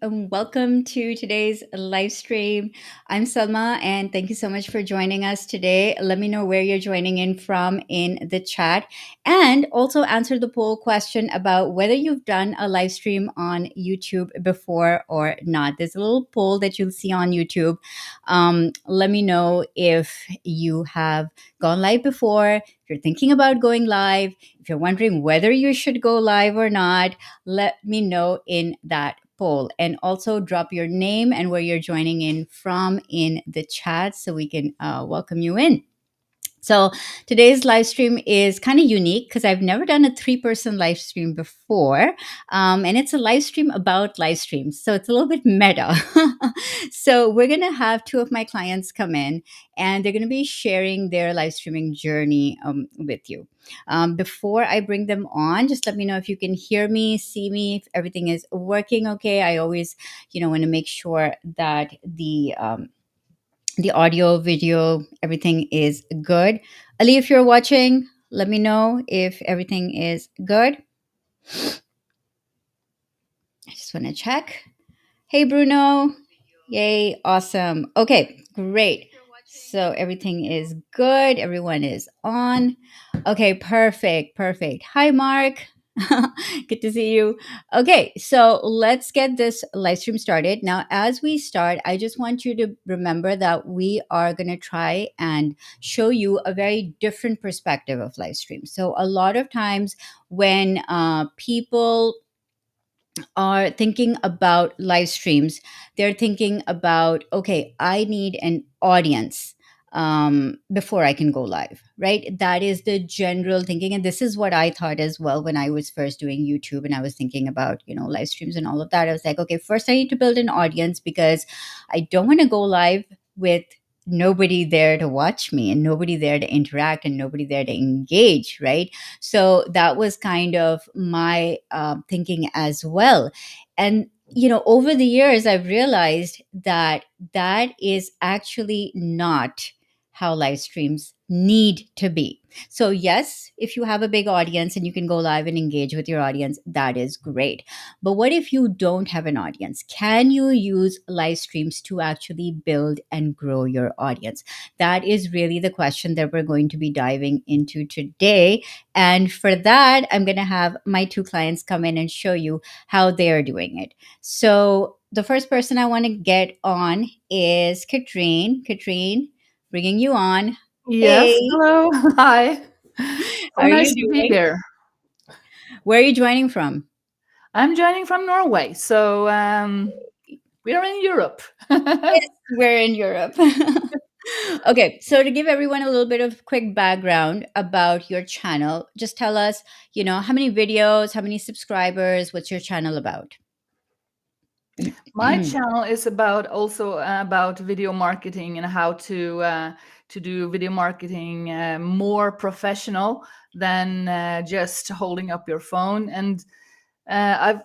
and welcome to today's live stream. I'm Salma, and thank you so much for joining us today. Let me know where you're joining in from in the chat, and also answer the poll question about whether you've done a live stream on YouTube before or not. There's a little poll that you'll see on YouTube. Let me know if you have gone live before, if you're thinking about going live, if you're wondering whether you should go live or not. Let me know in that poll, and also drop your name and where you're joining in from in the chat so we can welcome you in. So today's live stream is kind of unique because I've never done a three-person live stream before, and it's a live stream about live streams. So it's a little bit meta. So we're gonna have two of my clients come in, and they're gonna be sharing their live streaming journey with you. Before I bring them on, just let me know if you can hear me, see me, if everything is working okay. I always, want to make sure that the audio, video, everything is good. Ali, if you're watching, let me know if everything is good. I just want to check. Hey, Bruno. Yay. Awesome. Okay, great. So everything is good. Everyone is on. Okay, perfect. Perfect. Hi, Mark. Good to see you. Okay, so let's get this live stream started. Now, as we start, I just want you to remember that we are going to try and show you a very different perspective of live stream. So, a lot of times when people are thinking about live streams, they're thinking about, okay, I need an audience before I can go live, right? That is the general thinking. And this is what I thought as well when I was first doing YouTube and I was thinking about, live streams and all of that. I was like, okay, first I need to build an audience because I don't want to go live with nobody there to watch me and nobody there to interact and nobody there to engage, right? So that was kind of my thinking as well. And, over the years, I've realized that that is actually not how live streams need to be. So, yes, if you have a big audience and you can go live and engage with your audience, that is great. But what if you don't have an audience? Can you use live streams to actually build and grow your audience? That is really the question that we're going to be diving into today. And for that, I'm going to have my two clients come in and show you how they are doing it. So the first person I want to get on is Katrine. Katrine, bringing you on. Yes, Hey, hello. Hi. how So are you nice to be doing? here. Where are you joining from? I'm joining from Norway, so we are in Europe. Yes, we're in Europe. Okay, so to give everyone a little bit of quick background about your channel, just tell us, how many videos, how many subscribers, what's your channel about? My channel is about video marketing and how to do video marketing more professional than just holding up your phone. And I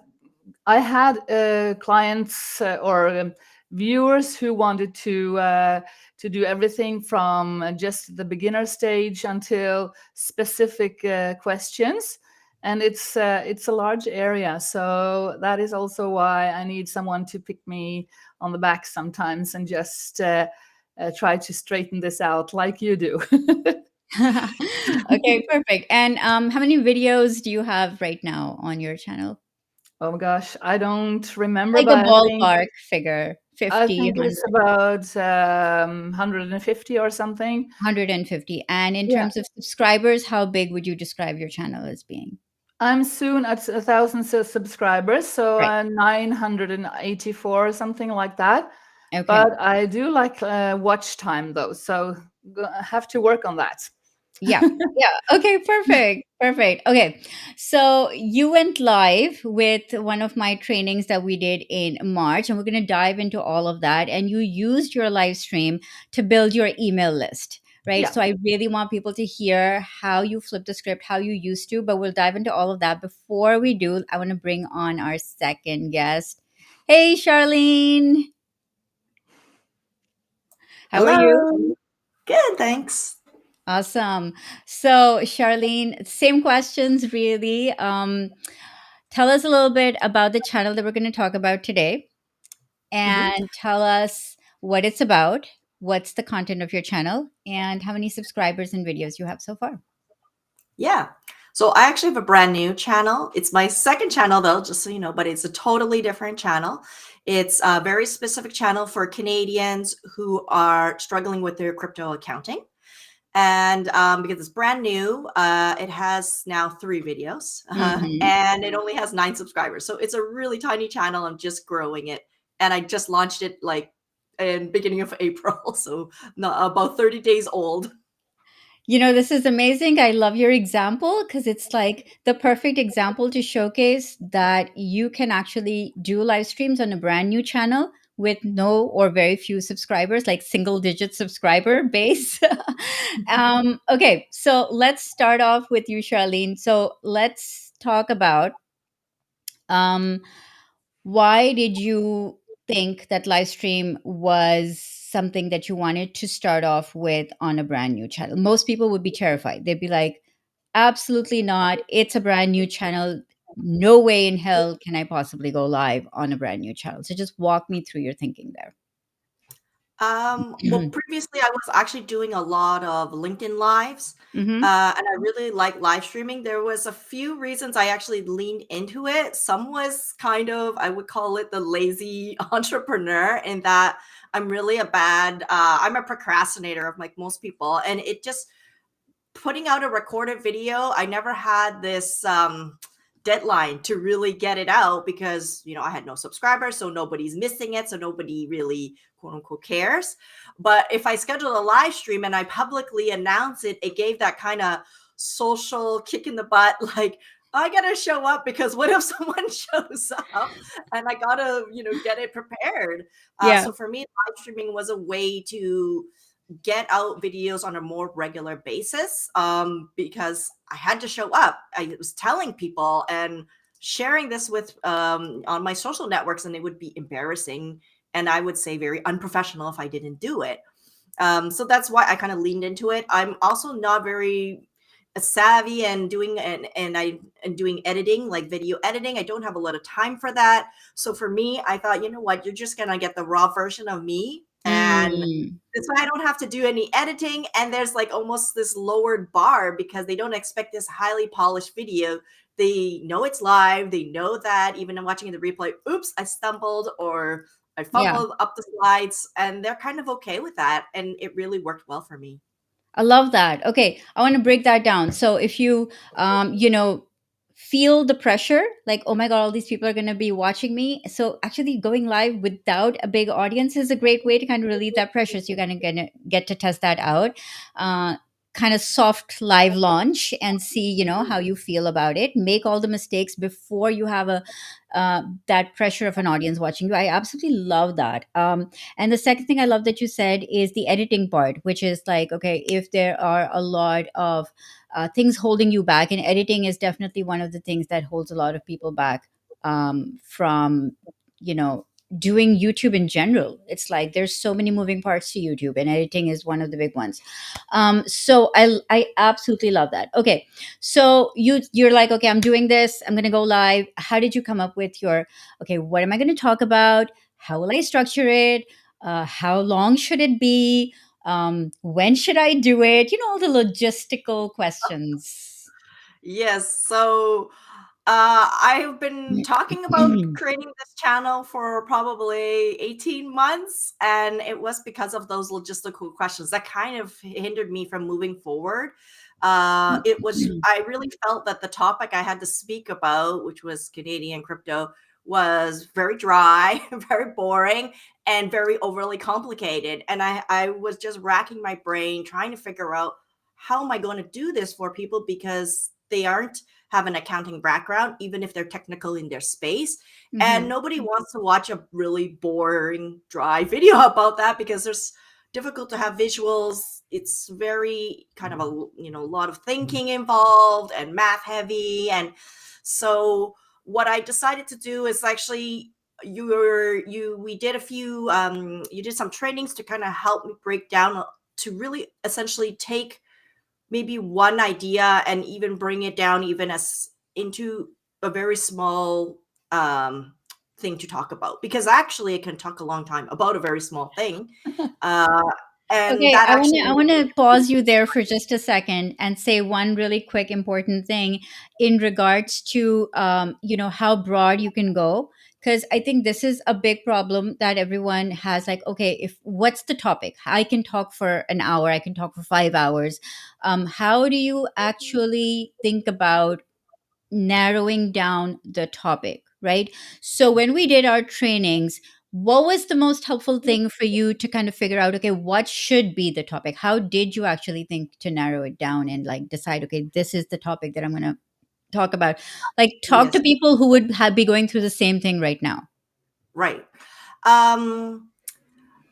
had clients or viewers who wanted to do everything from just the beginner stage until specific questions, and it's a large area. So that is also why I need someone to pick me on the back sometimes and just try to straighten this out like you do. Okay, perfect. And how many videos do you have right now on your channel? Oh my gosh, I don't remember, Like a but ballpark figure, I 50, think it's about 150 or something. 150. And in Yeah, terms of subscribers, how big would you describe your channel as being? I'm soon at 1,000 subscribers, so Right. 984 or something like that. Okay. But I do like watch time though, so have to work on that. Yeah. Yeah. Okay. Perfect. Perfect. Okay. So you went live with one of my trainings that we did in March, and we're going to dive into all of that. And you used your live stream to build your email list, right? Yeah. So I really want people to hear how you flip the script, how you used to, but we'll dive into all of that. Before we do, I want to bring on our second guest. Hey, Charlene. How are you? Hello. Good, thanks. Awesome. So, Charlene, same questions really. Tell us a little bit about the channel that we're going to talk about today. and tell us what it's about, what's the content of your channel, and how many subscribers and videos you have so far. Yeah. So I actually have a brand new channel. It's my second channel though, just so you know, but it's a totally different channel. It's a very specific channel for Canadians who are struggling with their crypto accounting. And because it's brand new, it has now 3 videos Hmm. and it only has 9 subscribers. So it's a really tiny channel. I'm just growing it. And I just launched it like in beginning of April. So not about 30 days old. You know, this is amazing. I love your example because it's like the perfect example to showcase that you can actually do live streams on a brand new channel with no or very few subscribers, like single digit subscriber base. Okay, so let's start off with you, Charlene. So let's talk about um, why did you think that live stream was something that you wanted to start off with on a brand new channel? Most people would be terrified. They'd be like, absolutely not. It's a brand new channel. No way in hell can I possibly go live on a brand new channel. So just walk me through your thinking there. Well, previously I was actually doing a lot of LinkedIn lives, Hmm. and I really like live streaming. There was a few reasons I actually leaned into it. Some was kind of, I would call it the lazy entrepreneur, in that I'm a procrastinator of like most people, and it just putting out a recorded video, I never had this deadline to really get it out because, I had no subscribers, so nobody's missing it, so nobody really quote unquote cares. But if I schedule a live stream and I publicly announce it, it gave that kind of social kick in the butt, like, I gotta show up because what if someone shows up and I gotta, get it prepared. Yeah. So for me, live streaming was a way to get out videos on a more regular basis, because I had to show up. I was telling people and sharing this with on my social networks, and it would be embarrassing and I would say very unprofessional if I didn't do it. So that's why I kind of leaned into it. I'm also not very savvy and doing editing, like video editing. I don't have a lot of time for that. So for me, I thought, you know what, you're just gonna get the raw version of me, and Mm. that's why I don't have to do any editing. And there's like almost this lowered bar because they don't expect this highly polished video. They know it's live. They know that even in watching the replay, oops, I stumbled or I Yeah. fumbled up the slides, and they're kind of okay with that. And it really worked well for me. I love that. Okay, I want to break that down. So if you, feel the pressure, like, oh my god, all these people are going to be watching me. So actually, going live without a big audience is a great way to kind of relieve that pressure. So you're kind of going to get to test that out. Kind of soft live launch and see, how you feel about it. Make all the mistakes before you have a that pressure of an audience watching you. I absolutely love that. And the second thing I love that you said is the editing part, which is like, okay, if there are a lot of things holding you back, and editing is definitely one of the things that holds a lot of people back from, you know, doing YouTube in general. It's like there's so many moving parts to YouTube, and editing is one of the big ones. So I absolutely love that. Okay, so you're like, okay, I'm doing this. I'm gonna go live. How did you come up with your, okay, what am I going to talk about? How will I structure it? How long should it be? When should I do it? All the logistical questions. Yes. So I've been talking about creating this channel for probably 18 months, and it was because of those logistical questions that kind of hindered me from moving forward. I really felt that the topic I had to speak about, which was Canadian crypto, was very dry, very boring, and very overly complicated. And I was just racking my brain trying to figure out how am I going to do this for people because they aren't have an accounting background, even if they're technical in their space. And Hmm. nobody wants to watch a really boring, dry video about that because there's difficult to have visuals. It's very kind of a lot of thinking involved and math heavy. And so what I decided to do is actually we did a few you did some trainings to kind of help me break down to really essentially take maybe one idea and even bring it down even as into a very small thing to talk about, because actually I can talk a long time about a very small thing. Uh, and Okay, that actually I makes want to it really pause you there for just a second and say one really quick important thing in regards to how broad you can go, because I think this is a big problem that everyone has. Like, okay, if what's the topic? I can talk for an hour. I can talk for 5 hours. How do you actually think about narrowing down the topic, right? So when we did our trainings, what was the most helpful thing for you to kind of figure out, okay, what should be the topic? How did you actually think to narrow it down and like decide, okay, this is the topic that I'm going to talk about? Like, talk to yes, people who would be going through the same thing right now. right. Um,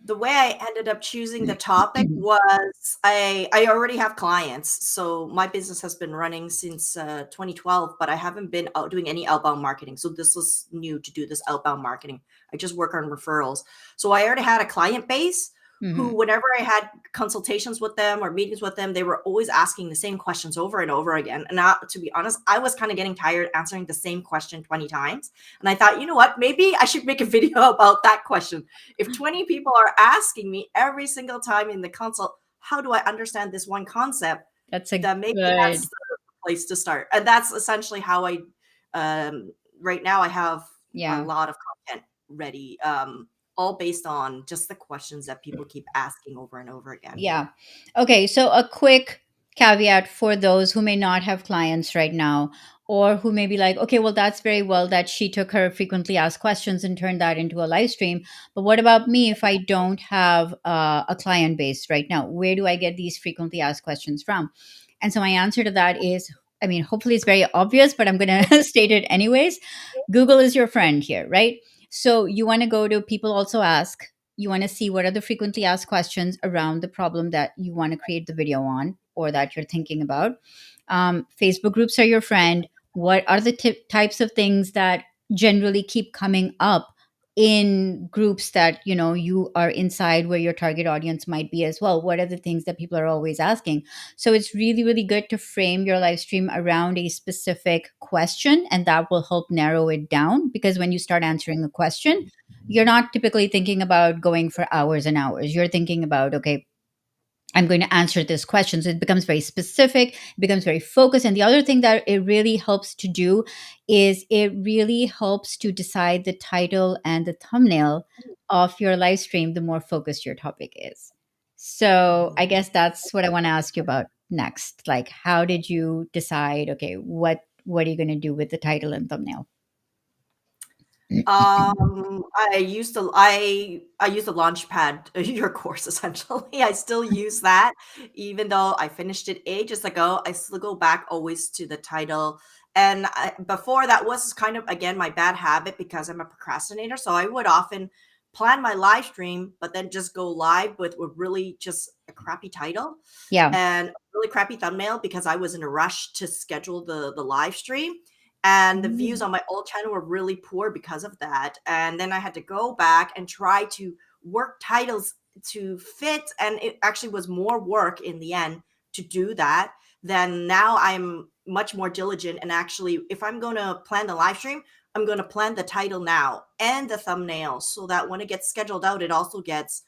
the way I ended up choosing the topic was I already have clients. So my business has been running since 2012, but I haven't been out doing any outbound marketing. So this was new to do this outbound marketing. I just work on referrals. So I already had a client base who, Hmm. whenever I had consultations with them or meetings with them, they were always asking the same questions over and over again. And to be honest, I was kind of getting tired answering the same question 20 times. And I thought, you know what, maybe I should make a video about that question. If 20 people are asking me every single time in the consult, how do I understand this one concept? That's a Then maybe that's good, the place to start. And that's essentially how right now I have a yeah. lot of content ready, all based on just the questions that people keep asking over and over again. Yeah. Okay. So, a quick caveat for those who may not have clients right now, or who may be like, okay, well, that's very well that she took her frequently asked questions and turned that into a live stream. But what about me if I don't have a client base right now? Where do I get these frequently asked questions from? And so, my answer to that is, I mean, hopefully it's very obvious, but I'm going to state it anyways. Google is your friend here, right? So, you want to go to people also ask, you want to see what are the frequently asked questions around the problem that you want to create the video on or that you're thinking about. Facebook groups are your friend. What are the types of things that generally keep coming up in groups that you are inside, where your target audience might be as well? What are the things that people are always asking? So it's really, really good to frame your live stream around a specific question, and that will help narrow it down, because when you start answering a question, you're not typically thinking about going for hours and hours. You're thinking about, okay, I'm going to answer this question. So it becomes very specific, it becomes very focused. And the other thing that it really helps to do is it really helps to decide the title and the thumbnail of your live stream the more focused your topic is. So I guess that's what I want to ask you about next. Like, how did you decide, okay, what are you going to do with the title and thumbnail? I use the Launchpad, your course essentially. I still use that, even though I finished it ages ago. I still go back always to the title. And before that was kind of again my bad habit because I'm a procrastinator. So I would often plan my live stream, but then just go live with really just a crappy title Yeah. and a really crappy thumbnail because I was in a rush to schedule the live stream, and the views on my old channel were really poor because of that. And then I had to go back and try to work titles to fit, and it actually was more work in the end to do that. Then now I'm much more diligent, and actually if I'm going to plan the live stream, I'm going to plan the title now and the thumbnail so that when it gets scheduled out, it also gets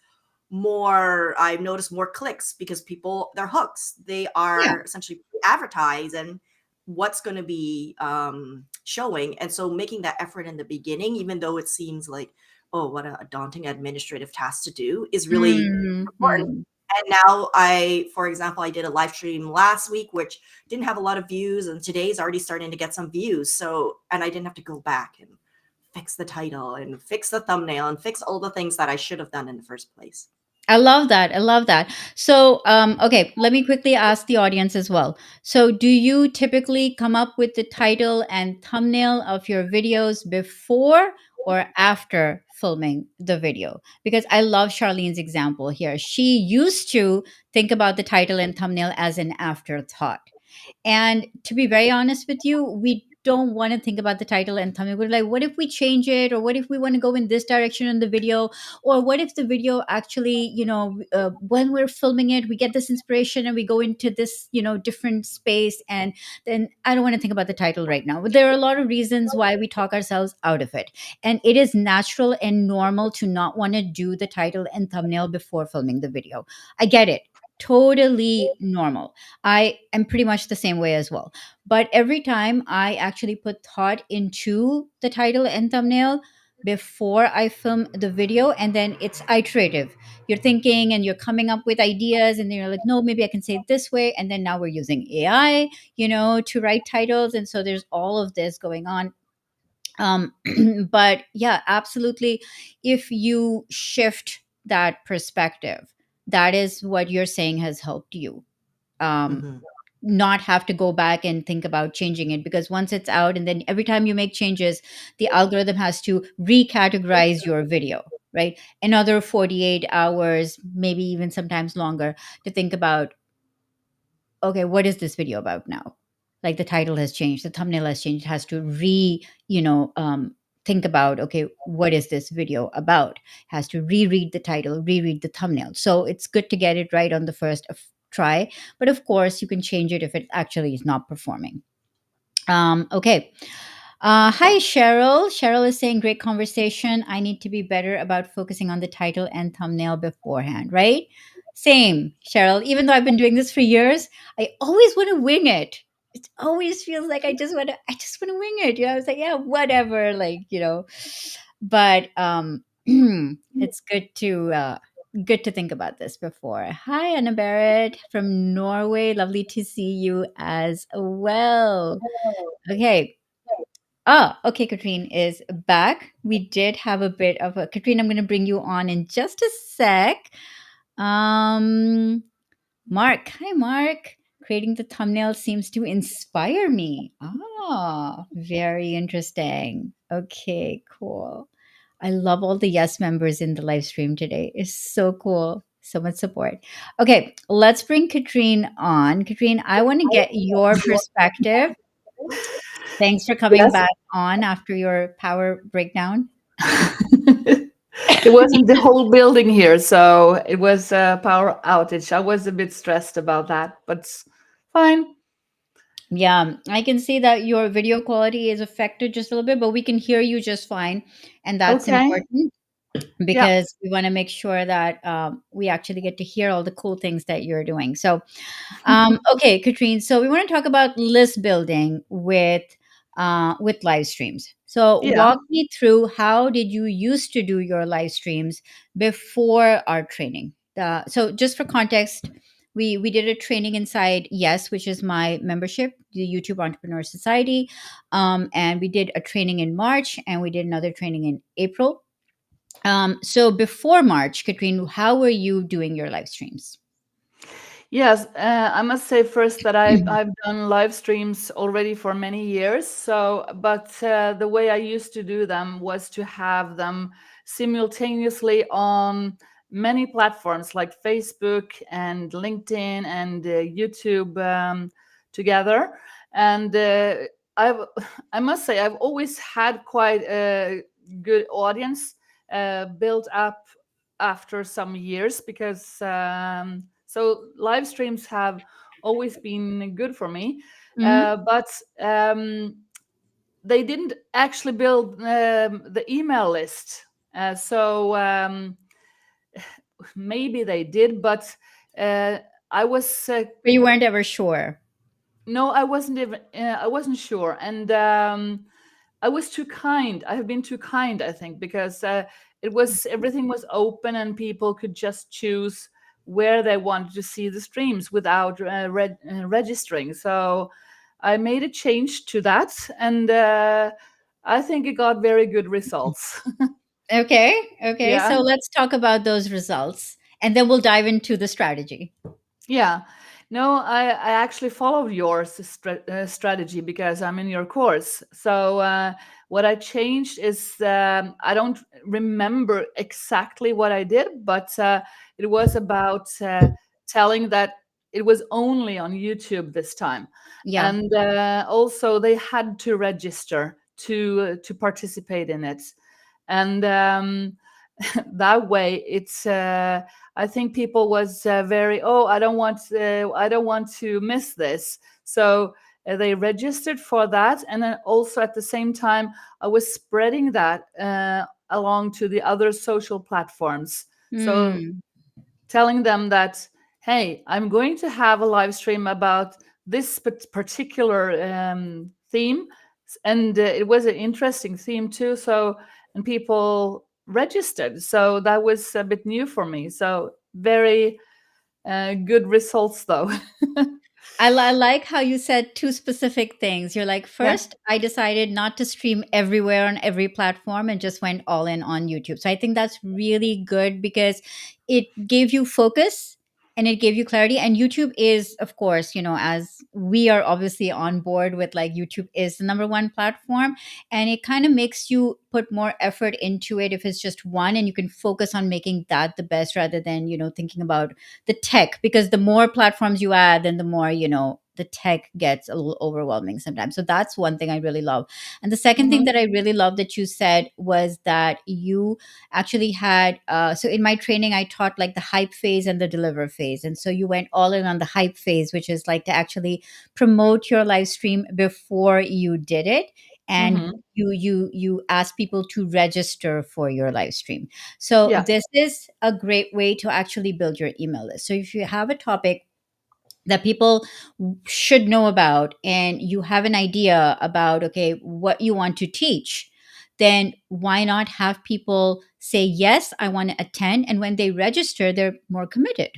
more. I've noticed more clicks because people, they're hooks, they Yeah. are essentially advertised and what's going to be showing. And so making that effort in the beginning, even though it seems like, oh, what a daunting administrative task to do, is really important. Mm-hmm. And now for example, I did a live stream last week which didn't have a lot of views, and today's already starting to get some views. So, and I didn't have to go back and fix the title and fix the thumbnail and fix all the things that I should have done in the first place. I love that. I love that. So, okay, let me quickly ask the audience as well. So, do you typically come up with the title and thumbnail of your videos before or after filming the video? Because I love Charlene's example here. She used to think about the title and thumbnail as an afterthought. And to be very honest with you, we don't want to think about the title and thumbnail. We're like, what if we change it, or what if we want to go in this direction in the video, or what if the video actually, when we're filming it, we get this inspiration and we go into this, different space, and then I don't want to think about the title right now. But there are a lot of reasons why we talk ourselves out of it, and it is natural and normal to not want to do the title and thumbnail before filming the video. I get it. Totally normal. I am pretty much the same way as well. But every time I actually put thought into the title and thumbnail before I film the video, and then it's iterative. You're thinking and you're coming up with ideas, and then you're like, no, maybe I can say it this way. And then now we're using AI, to write titles. And so there's all of this going on. um but yeah, absolutely, if you shift that perspective, that is what you're saying has helped you, um Mhm. not have to go back and think about changing it, because once it's out, and then every time you make changes, the algorithm has to recategorize your video, right? Another 48 hours, maybe even sometimes longer, to think about, okay, what is this video about now? Like, the title has changed, the thumbnail has changed, it has to think about, okay, what is this video about? Has to reread the title, reread the thumbnail. So it's good to get it right on the first try, but of course you can change it if it actually is not performing. Okay. Hi, Cheryl. Cheryl is saying, great conversation. I need to be better about focusing on the title and thumbnail beforehand, right? Same, Cheryl. Even though I've been doing this for years, I always want to wing it. It always feels like I just want to wing it. I was like, yeah, whatever. But it's good to think about this before. Hi, Anna Barrett from Norway. Lovely to see you as well. Okay. Oh, okay. Katrine is back. We did have a bit of a Katrine. I'm going to bring you on in just a sec. Um, Mark, hi, Mark. Creating the thumbnail seems to inspire me. Ah, very interesting. Okay, cool. I love all the yes members in the live stream today. It's so cool. So much support. Okay, let's bring Katrine on. Katrine, I want to get your perspective. Thanks for coming Yes. back on after your power breakdown. It wasn't the whole building here, so it was a power outage. I was a bit stressed about that, but fine. Yeah, I can see that your video quality is affected just a little bit, but we can hear you just fine. And that's Okay. important Yeah. because we want to make sure that we actually get to hear all the cool things that you're doing. So, okay, Katrine. So we want to talk about list building with live streams. So Yeah. walk me through, how did you used to do your live streams before our training? So just for context, we did a training inside Yes, which is my membership, the YouTube Entrepreneur Society, and we did a training in March, and we did another training in April. So before March, Katrine, how were you doing your live streams? Yes, I must say first that I've done live streams already for many years. So, but the way I used to do them was to have them simultaneously on many platforms like Facebook and LinkedIn and YouTube together. And I've, I must say, I've always had quite a good audience built up after some years because. So live streams have always been good for me, Hmm. but they didn't actually build the email list. So maybe they did, but uh, I was But you weren't ever sure. no, I wasn't even. I wasn't sure, and I was too kind. I have been too kind, I think, because it was everything was open and people could just choose where they wanted to see the streams without registering. So I made a change to that, and I think it got very good results. Okay. Okay. Yeah. So let's talk about those results, and then we'll dive into the strategy. Yeah. No, I actually followed your strategy because I'm in your course. So what I changed is I don't remember exactly what I did, but it was about telling that it was only on YouTube this time, Yeah. and also they had to register to participate in it, and that way it's I think people was very, oh, I don't want to miss this, so they registered for that, and then also at the same time I was spreading that along to the other social platforms, so Mm. telling them that, hey, I'm going to have a live stream about this particular theme, and it was an interesting theme too, so, and people registered, so that was a bit new for me, so very good results though. I like how you said two specific things. You're like, Yeah. first, I decided not to stream everywhere on every platform and just went all in on YouTube. So I think that's really good because it gave you focus and it gave you clarity. And YouTube is, of course, as we are obviously on board with, like, YouTube is the number one platform, and it kind of makes you put more effort into it if it's just one, and you can focus on making that the best rather than, thinking about the tech, because the more platforms you add, then the more, the tech gets a little overwhelming sometimes. So that's one thing I really love. And the second thing Mhm. that I really love that you said was that you actually had, so in my training I taught like the hype phase and the deliver phase, and so you went all in on the hype phase, which is like to actually promote your live stream before you did it, and Mhm. you ask people to register for your live stream. So Yeah. this is a great way to actually build your email list. So if you have a topic that people should know about and you have an idea about, okay, what you want to teach, then why not have people say, yes, I want to attend, and when they register they're more committed,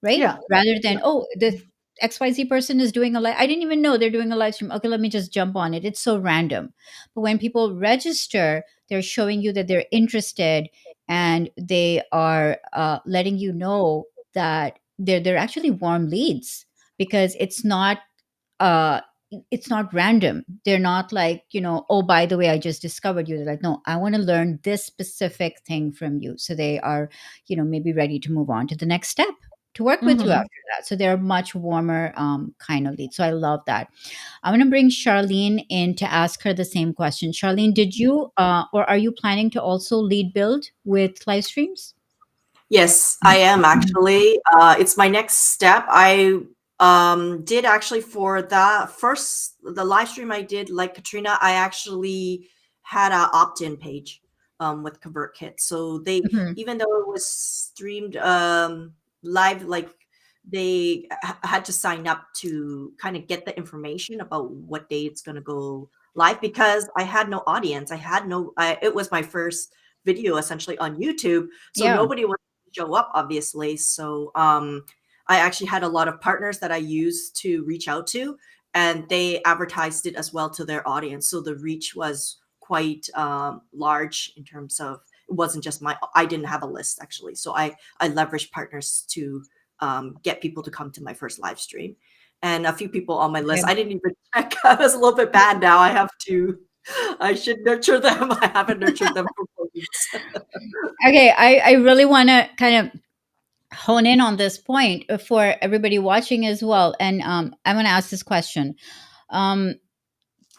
right? Yeah. Rather than, Yeah. oh, the XYZ person is doing a live, I didn't even know they're doing a live stream, okay, let me just jump on it. It's so random. But when people register, they're showing you that they're interested, and they are letting you know that they're actually warm leads, because uh it's not random. They're not like, oh, by the way, I just discovered you. They're like, no, I want to learn this specific thing from you. So they are, maybe ready to move on to the next step to work with you Mhm. after that. So they're much warmer kind of lead. So I love that. I'm going to bring Charlene in to ask her the same question. Charlene, did you or are you planning to also lead build with live streams? Yes, I am actually. It's my next step. I did actually for the live stream I did, like Katrina, I actually had a opt-in page with ConvertKit. So they, Mhm. even though it was streamed live, like they had to sign up to kind of get the information about what day it's going to go live, because I had no audience. I had no, it was my first video essentially on YouTube. So Yeah. nobody was show up, obviously. So I actually had a lot of partners that I used to reach out to, and they advertised it as well to their audience. So the reach was quite large in terms of, it wasn't just I didn't have a list actually. So I leveraged partners to get people to come to my first live stream. And a few people on my list, Okay. I didn't even check. I was a little bit bad now. I should nurture them. I haven't nurtured them for 4 weeks. Okay, I really want to kind of hone in on this point for everybody watching as well. And I'm going to ask this question. Um,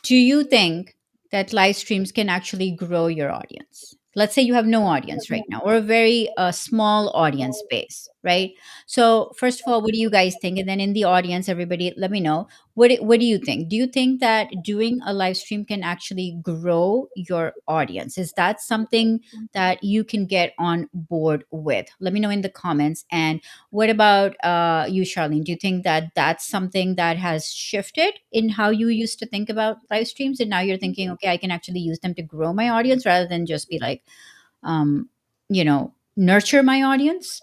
do you think that live streams can actually grow your audience? Let's say you have no audience right now, or a very small audience base, right? So first of all, what do you guys think? And then in the audience, everybody, let me know, what do you think? Do you think that doing a live stream can actually grow your audience? Is that something that you can get on board with? Let me know in the comments. And what about you, Charlene? Do you think that that's something that has shifted in how you used to think about live streams, and now you're thinking, okay, I can actually use them to grow my audience rather than just be like, nurture my audience?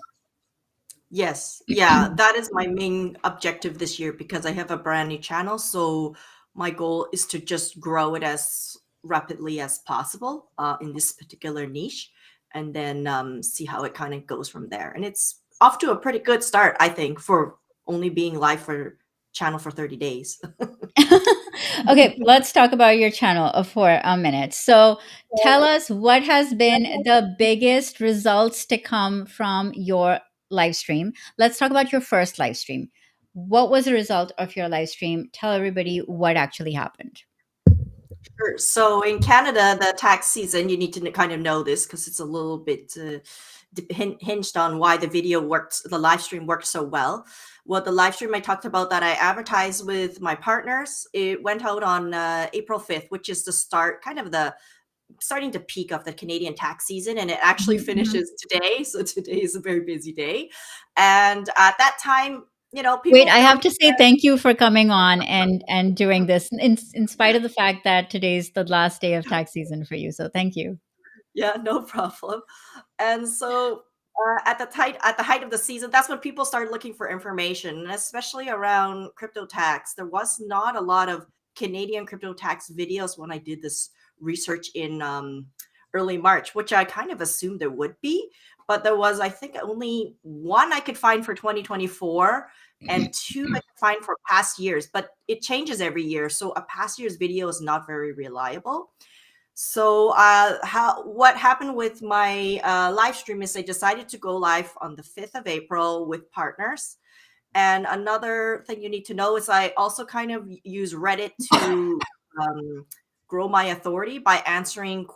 Yes. Yeah, that is my main objective this year because I have a brand new channel. So my goal is to just grow it as rapidly as possible in this particular niche, and then see how it kind of goes from there. And it's off to a pretty good start, I think, for only being live for channel for 30 days. Okay, let's talk about your channel for a minute. So tell us what has been the biggest results to come from your live stream. Let's talk about your first live stream. what was the result of your live stream? Tell everybody what actually happened. Sure. So in Canada, the tax season, you need to kind of know this because it's a little bit hinged on why the video worked, the live stream worked so well. Well, the live stream I talked about that I advertised with my partners, it went out on April 5th, which is the start, kind of the starting to peak of the Canadian tax season, and it actually finishes today. So today is a very busy day. And at that time, Wait, people I have don't. to say thank you for coming on and doing this in spite of the fact that today's the last day of tax season for you. So thank you. Yeah, no problem. And so at the height of the season, that's when people started looking for information, and especially around crypto tax. There was not a lot of Canadian crypto tax videos when I did this research in early March, which I kind of assumed there would be. But there was, I think, only one I could find for 2024 and two I could find for past years. But it changes every year. So a past year's video is not very reliable. So what happened with my live stream is I decided to go live on the 5th of April with partners. And another thing you need to know is I also kind of use Reddit to grow my authority by answering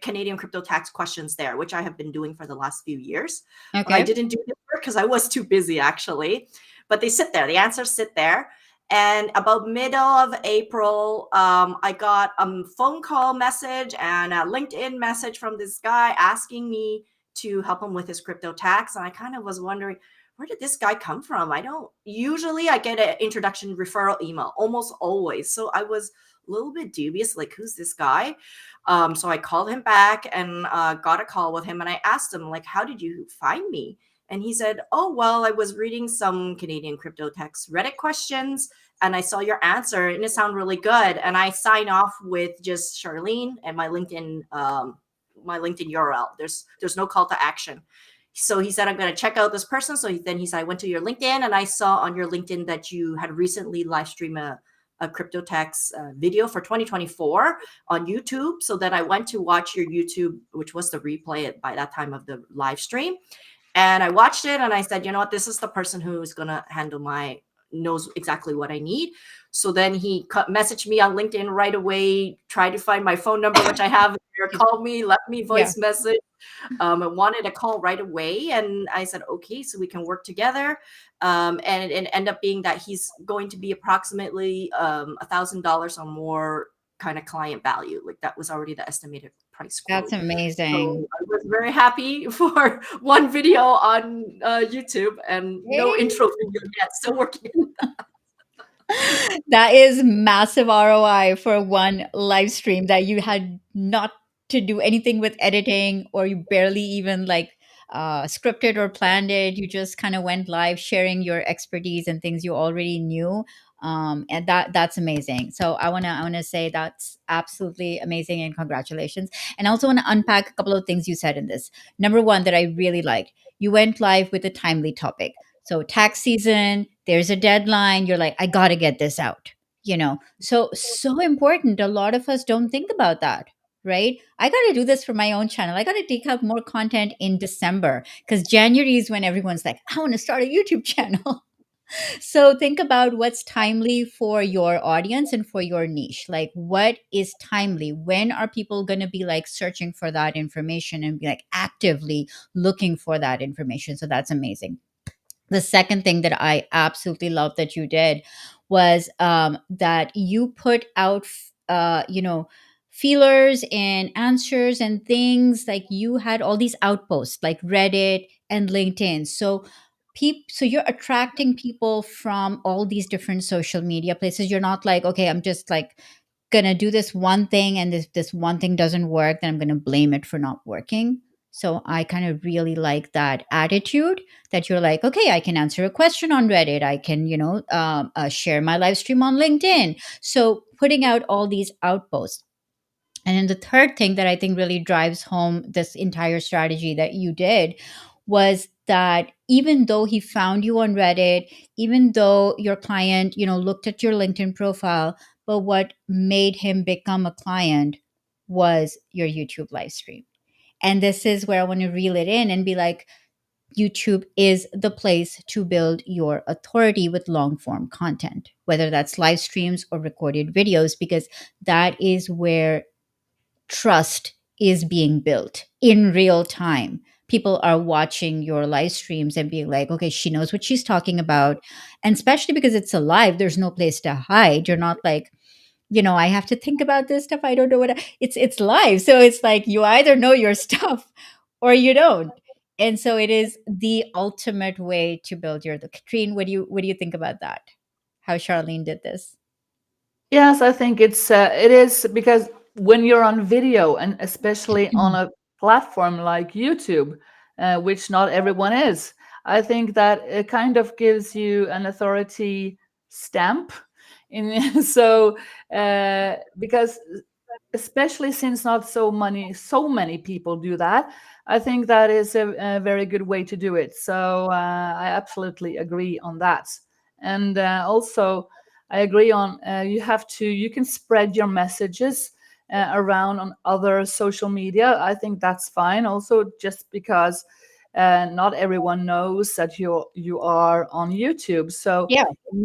Canadian crypto tax questions there, which I have been doing for the last few years. But I Okay. didn't do it because I was too busy actually. But they sit there, the answers sit there. And about middle of April, I got a phone call message and a LinkedIn message from this guy asking me to help him with his crypto tax. And I kind of was wondering, where did this guy come from? I get an introduction referral email almost always. So I was a little bit dubious, like, who's this guy? So I called him back and got a call with him. And I asked him, like, how did you find me? And he said, oh, well, I was reading some Canadian crypto tax Reddit questions and I saw your answer and it sounded really good. And I sign off with just Charlene and my LinkedIn URL. There's no call to action. So he said, I'm going to check out this person. So then he said, I went to your LinkedIn and I saw on your LinkedIn that you had recently live streamed a crypto tax video for 2024 on YouTube. So then I went to watch your YouTube, which was the replay by that time of the live stream. And I watched it and I said, you know what, this is the person who is going to handle knows exactly what I need. So then he messaged me on LinkedIn right away, tried to find my phone number, which I have here, called me, left me voice message. I wanted a call right away. And I said, okay, so we can work together. And it ended up being that he's going to be approximately $1,000 or more kind of client value. Like that was already the estimated price quote. That's amazing. So I was very happy for one video on YouTube and no intro video yet. Still working on that. That is massive ROI for one live stream that you had not to do anything with editing, or you barely even like scripted or planned it. You just kind of went live sharing your expertise and things you already knew. And that's amazing. So I wanna say that's absolutely amazing and congratulations. And I also want to unpack a couple of things you said in this. Number one that I really liked, you went live with a timely topic. So tax season, there's a deadline. You're like, I got to get this out, so important. A lot of us don't think about that, right? I got to do this for my own channel. I got to take out more content in December because January is when everyone's like, I want to start a YouTube channel. So think about what's timely for your audience and for your niche. Like, what is timely? When are people going to be like searching for that information and be like actively looking for that information? So that's amazing. The second thing that I absolutely love that you did was that you put out, feelers and answers and things. Like you had all these outposts like Reddit and LinkedIn. So you're attracting people from all these different social media places. You're not like, okay, I'm just like gonna do this one thing, and this one thing doesn't work, then I'm gonna blame it for not working. So I kind of really like that attitude that you're like, okay, I can answer a question on Reddit. I can, share my live stream on LinkedIn. So putting out all these outposts. And then the third thing that I think really drives home this entire strategy that you did was that even though he found you on Reddit, even though your client, looked at your LinkedIn profile, but what made him become a client was your YouTube live stream. And this is where I want to reel it in and be like, YouTube is the place to build your authority with long form content, whether that's live streams or recorded videos, because that is where trust is being built in real time. People are watching your live streams and being like, okay, she knows what she's talking about. And especially because it's a live, there's no place to hide. You're not like, I have to think about this stuff. I don't know it's live. So it's like you either know your stuff or you don't. And so it is the ultimate way to build your Katrine, what do you think about that? How Charlene did this? Yes, I think it is because when you're on video, and especially on a platform like YouTube, which not everyone is, I think that it kind of gives you an authority stamp. In so because especially since not so many people do that, I think that is a very good way to do it. So I absolutely agree on that. And also I agree on you can spread your messages around on other social media. I think that's fine also, just because not everyone knows that you are on YouTube. So Yeah, you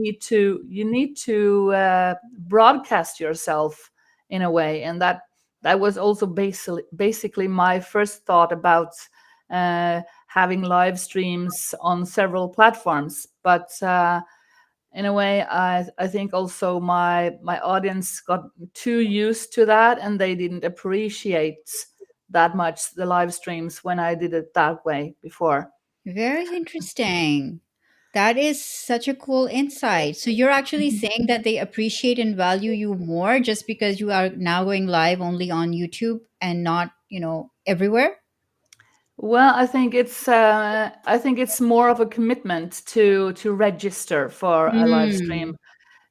need to broadcast yourself in a way. And that was also basically my first thought about having live streams on several platforms. But in a way, I think also my audience got too used to that, and they didn't appreciate that much the live streams when I did it that way before. very interesting. That is such a cool insight. So you're actually saying that they appreciate and value you more just because you are now going live only on YouTube and not, everywhere? Well, I think it's more of a commitment to register for a live Mm. stream.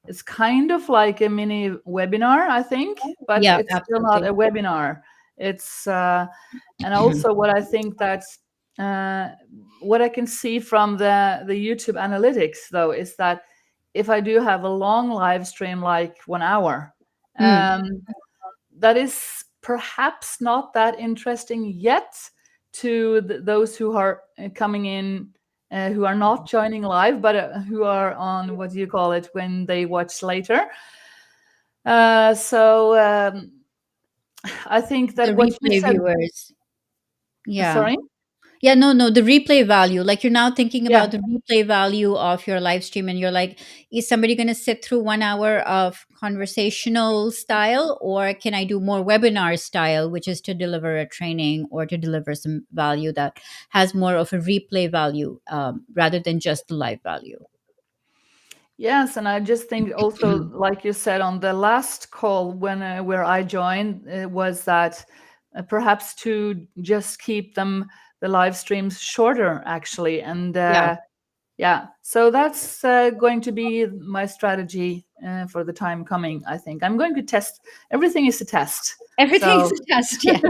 It's kind of like a mini webinar, I think, but Yeah, it's still not absolutely. a webinar. It's and also what I think that uh, what I can see from the YouTube analytics though is that if I do have a long live stream like 1 hour, Mm. um, that is perhaps not that interesting yet to those who are coming in, who are not joining live, but who are on, what do you call it, when they watch later. So I think The that what you replay said. viewers. Yeah. Sorry. Yeah, no, the replay value. Like you're now thinking Yeah. about the replay value of your live stream, and you're like, is somebody going to sit through 1 hour of conversational style, or can I do more webinar style, which is to deliver a training or to deliver some value that has more of a replay value rather than just the live value? Yes, and I just think also, like you said on the last call when where I joined, was that perhaps to just keep the live streams shorter, actually. And Yeah, yeah, so that's going to be my strategy for the time coming. I think I'm going to test. Everything is a test. everything's So a test. Yes.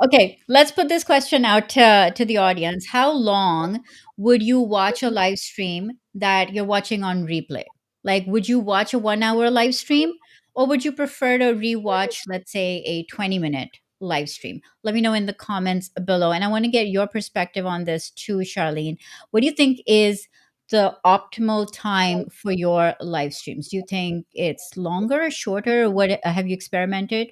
Okay, let's put this question out to the audience. How long would you watch a live stream that you're watching on replay? Like, would you watch a 1 hour live stream, or would you prefer to rewatch, let's say, a 20-minute live stream? Let me know in the comments below. And I want to get your perspective on this too, Charlene. What do you think is the optimal time for your live streams? Do you think it's longer, shorter? What have you experimented?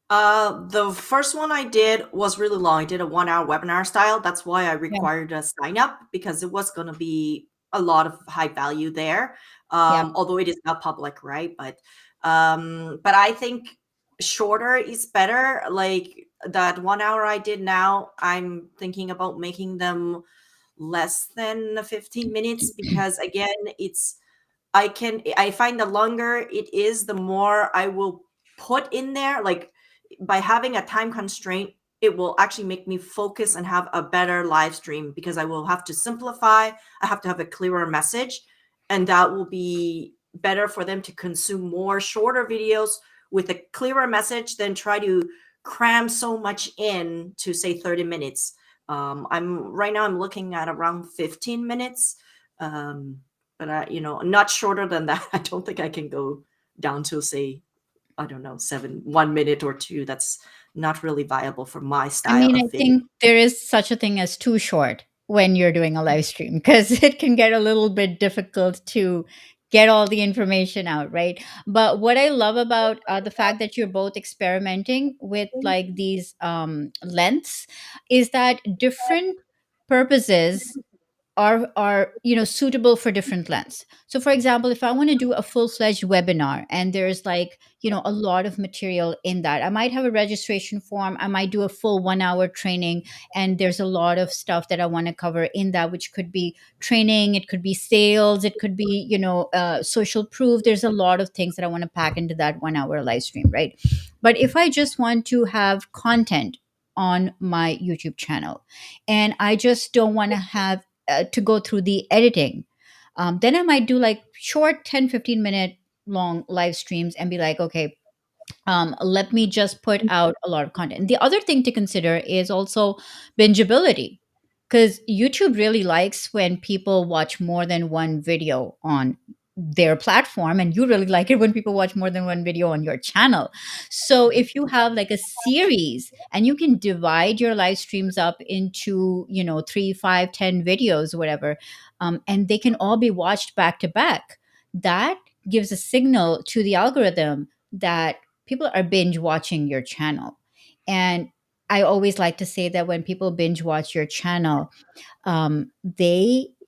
The first one I did was really long. I did a 1 hour webinar style. That's why I Yeah, required a sign up, because it was going to be a lot of high value there. yeah, Although it is not public, right? But I think shorter is better. Like that 1 hour I did now, I'm thinking about making them less than 15 minutes, because again, I find the longer it is, the more I will put in there. Like by having a time constraint, it will actually make me focus and have a better live stream, because I will have to simplify. I have to have a clearer message, and that will be better for them to consume more shorter videos with a clearer message than try to cram so much in to say 30 minutes. I'm looking at around 15 minutes. But not shorter than that. I don't think I can go down to say I don't know, 1 minute or two. That's not really viable for my I style mean, of I video. think there is such a thing as too short when you're doing a live stream because it can get a little bit difficult to get all the information out, right? But what I love about the fact that you're both experimenting with like these lengths is that different purposes are suitable for different lengths. So for example, if I want to do a full-fledged webinar and there's like a lot of material in that, I might have a registration form, I might do a full 1 hour training, and there's a lot of stuff that I want to cover in that, which could be training, it could be sales, it could be social proof. There's a lot of things that I want to pack into that 1 hour live stream, right? But if I just want to have content on my YouTube channel and I just don't want to have to go through the editing, then I might do like short 10-15 minute long live streams and be like, okay, let me just put out a lot of content. The other thing to consider is also bingeability, because YouTube really likes when people watch more than one video on their platform, and you really like it when people watch more than one video on your channel. So if you have like a series and you can divide your live streams up into 3, 5, 10 videos, whatever, and they can all be watched back to back, that gives a signal to the algorithm that people are binge watching your channel. And I always like to say that when people binge watch your channel,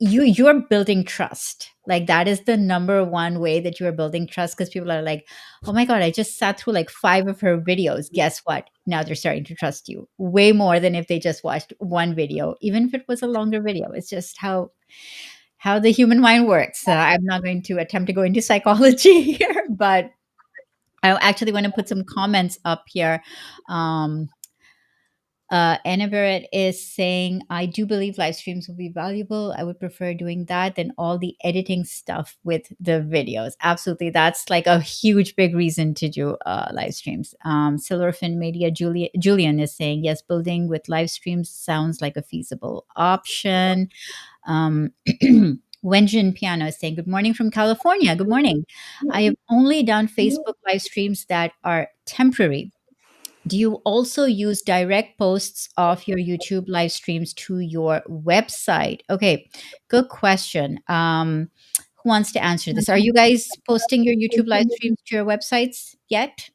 you're building trust. Like that is the number one way that you are building trust, because people are like, oh my god, I just sat through like 5 of her videos. Guess what? Now they're starting to trust you way more than if they just watched one video, even if it was a longer video. It's just how the human mind works. I'm not going to attempt to go into psychology here, but I actually want to put some comments up here. Um, Anna Barrett is saying, I do believe live streams will be valuable. I would prefer doing that than all the editing stuff with the videos. Absolutely. That's like a huge, big reason to do live streams. Silverfin Media Julian is saying, yes, building with live streams sounds like a feasible option. Um, Wenjin Piano is saying, good morning from California. Good morning. I have only done Facebook live streams that are temporary. Do you also use direct posts of your YouTube live streams to your website? Okay, good question. Who wants to answer this? Are you guys posting your YouTube live streams to your websites yet?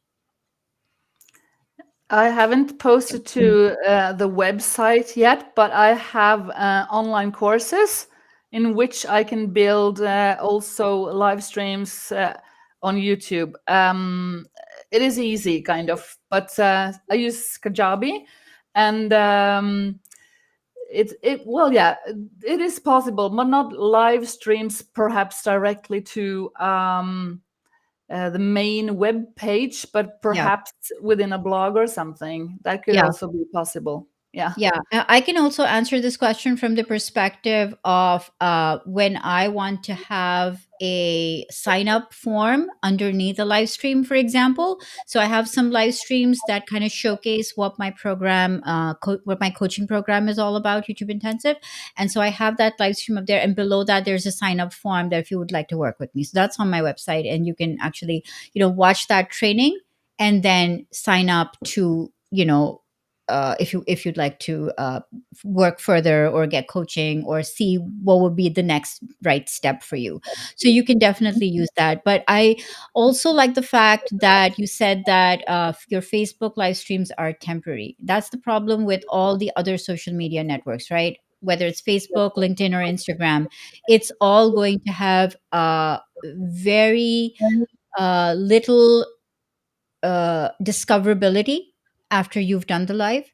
I haven't posted to the website yet, but I have online courses in which I can build also live streams on YouTube. It is easy, kind of, but I use Kajabi, and yeah, it is possible, but not live streams, perhaps directly to the main web page, but Yeah. perhaps within a blog or something. That could Yeah. also be possible. Yeah. Yeah, I can also answer this question from the perspective of when I want to have a sign up form underneath a live stream, for example. So I have some live streams that kind of showcase what my program, what my coaching program is all about, YouTube Intensive. And so I have that live stream up there, and below that there's a sign up form that if you would like to work with me. So that's on my website, and you can actually, watch that training and then sign up to, if you'd like to work further or get coaching or see what would be the next right step for you. So you can definitely use that. But I also like the fact that you said that your Facebook live streams are temporary. That's the problem with all the other social media networks, right? Whether it's Facebook, LinkedIn, or Instagram, it's all going to have very little discoverability after you've done the live,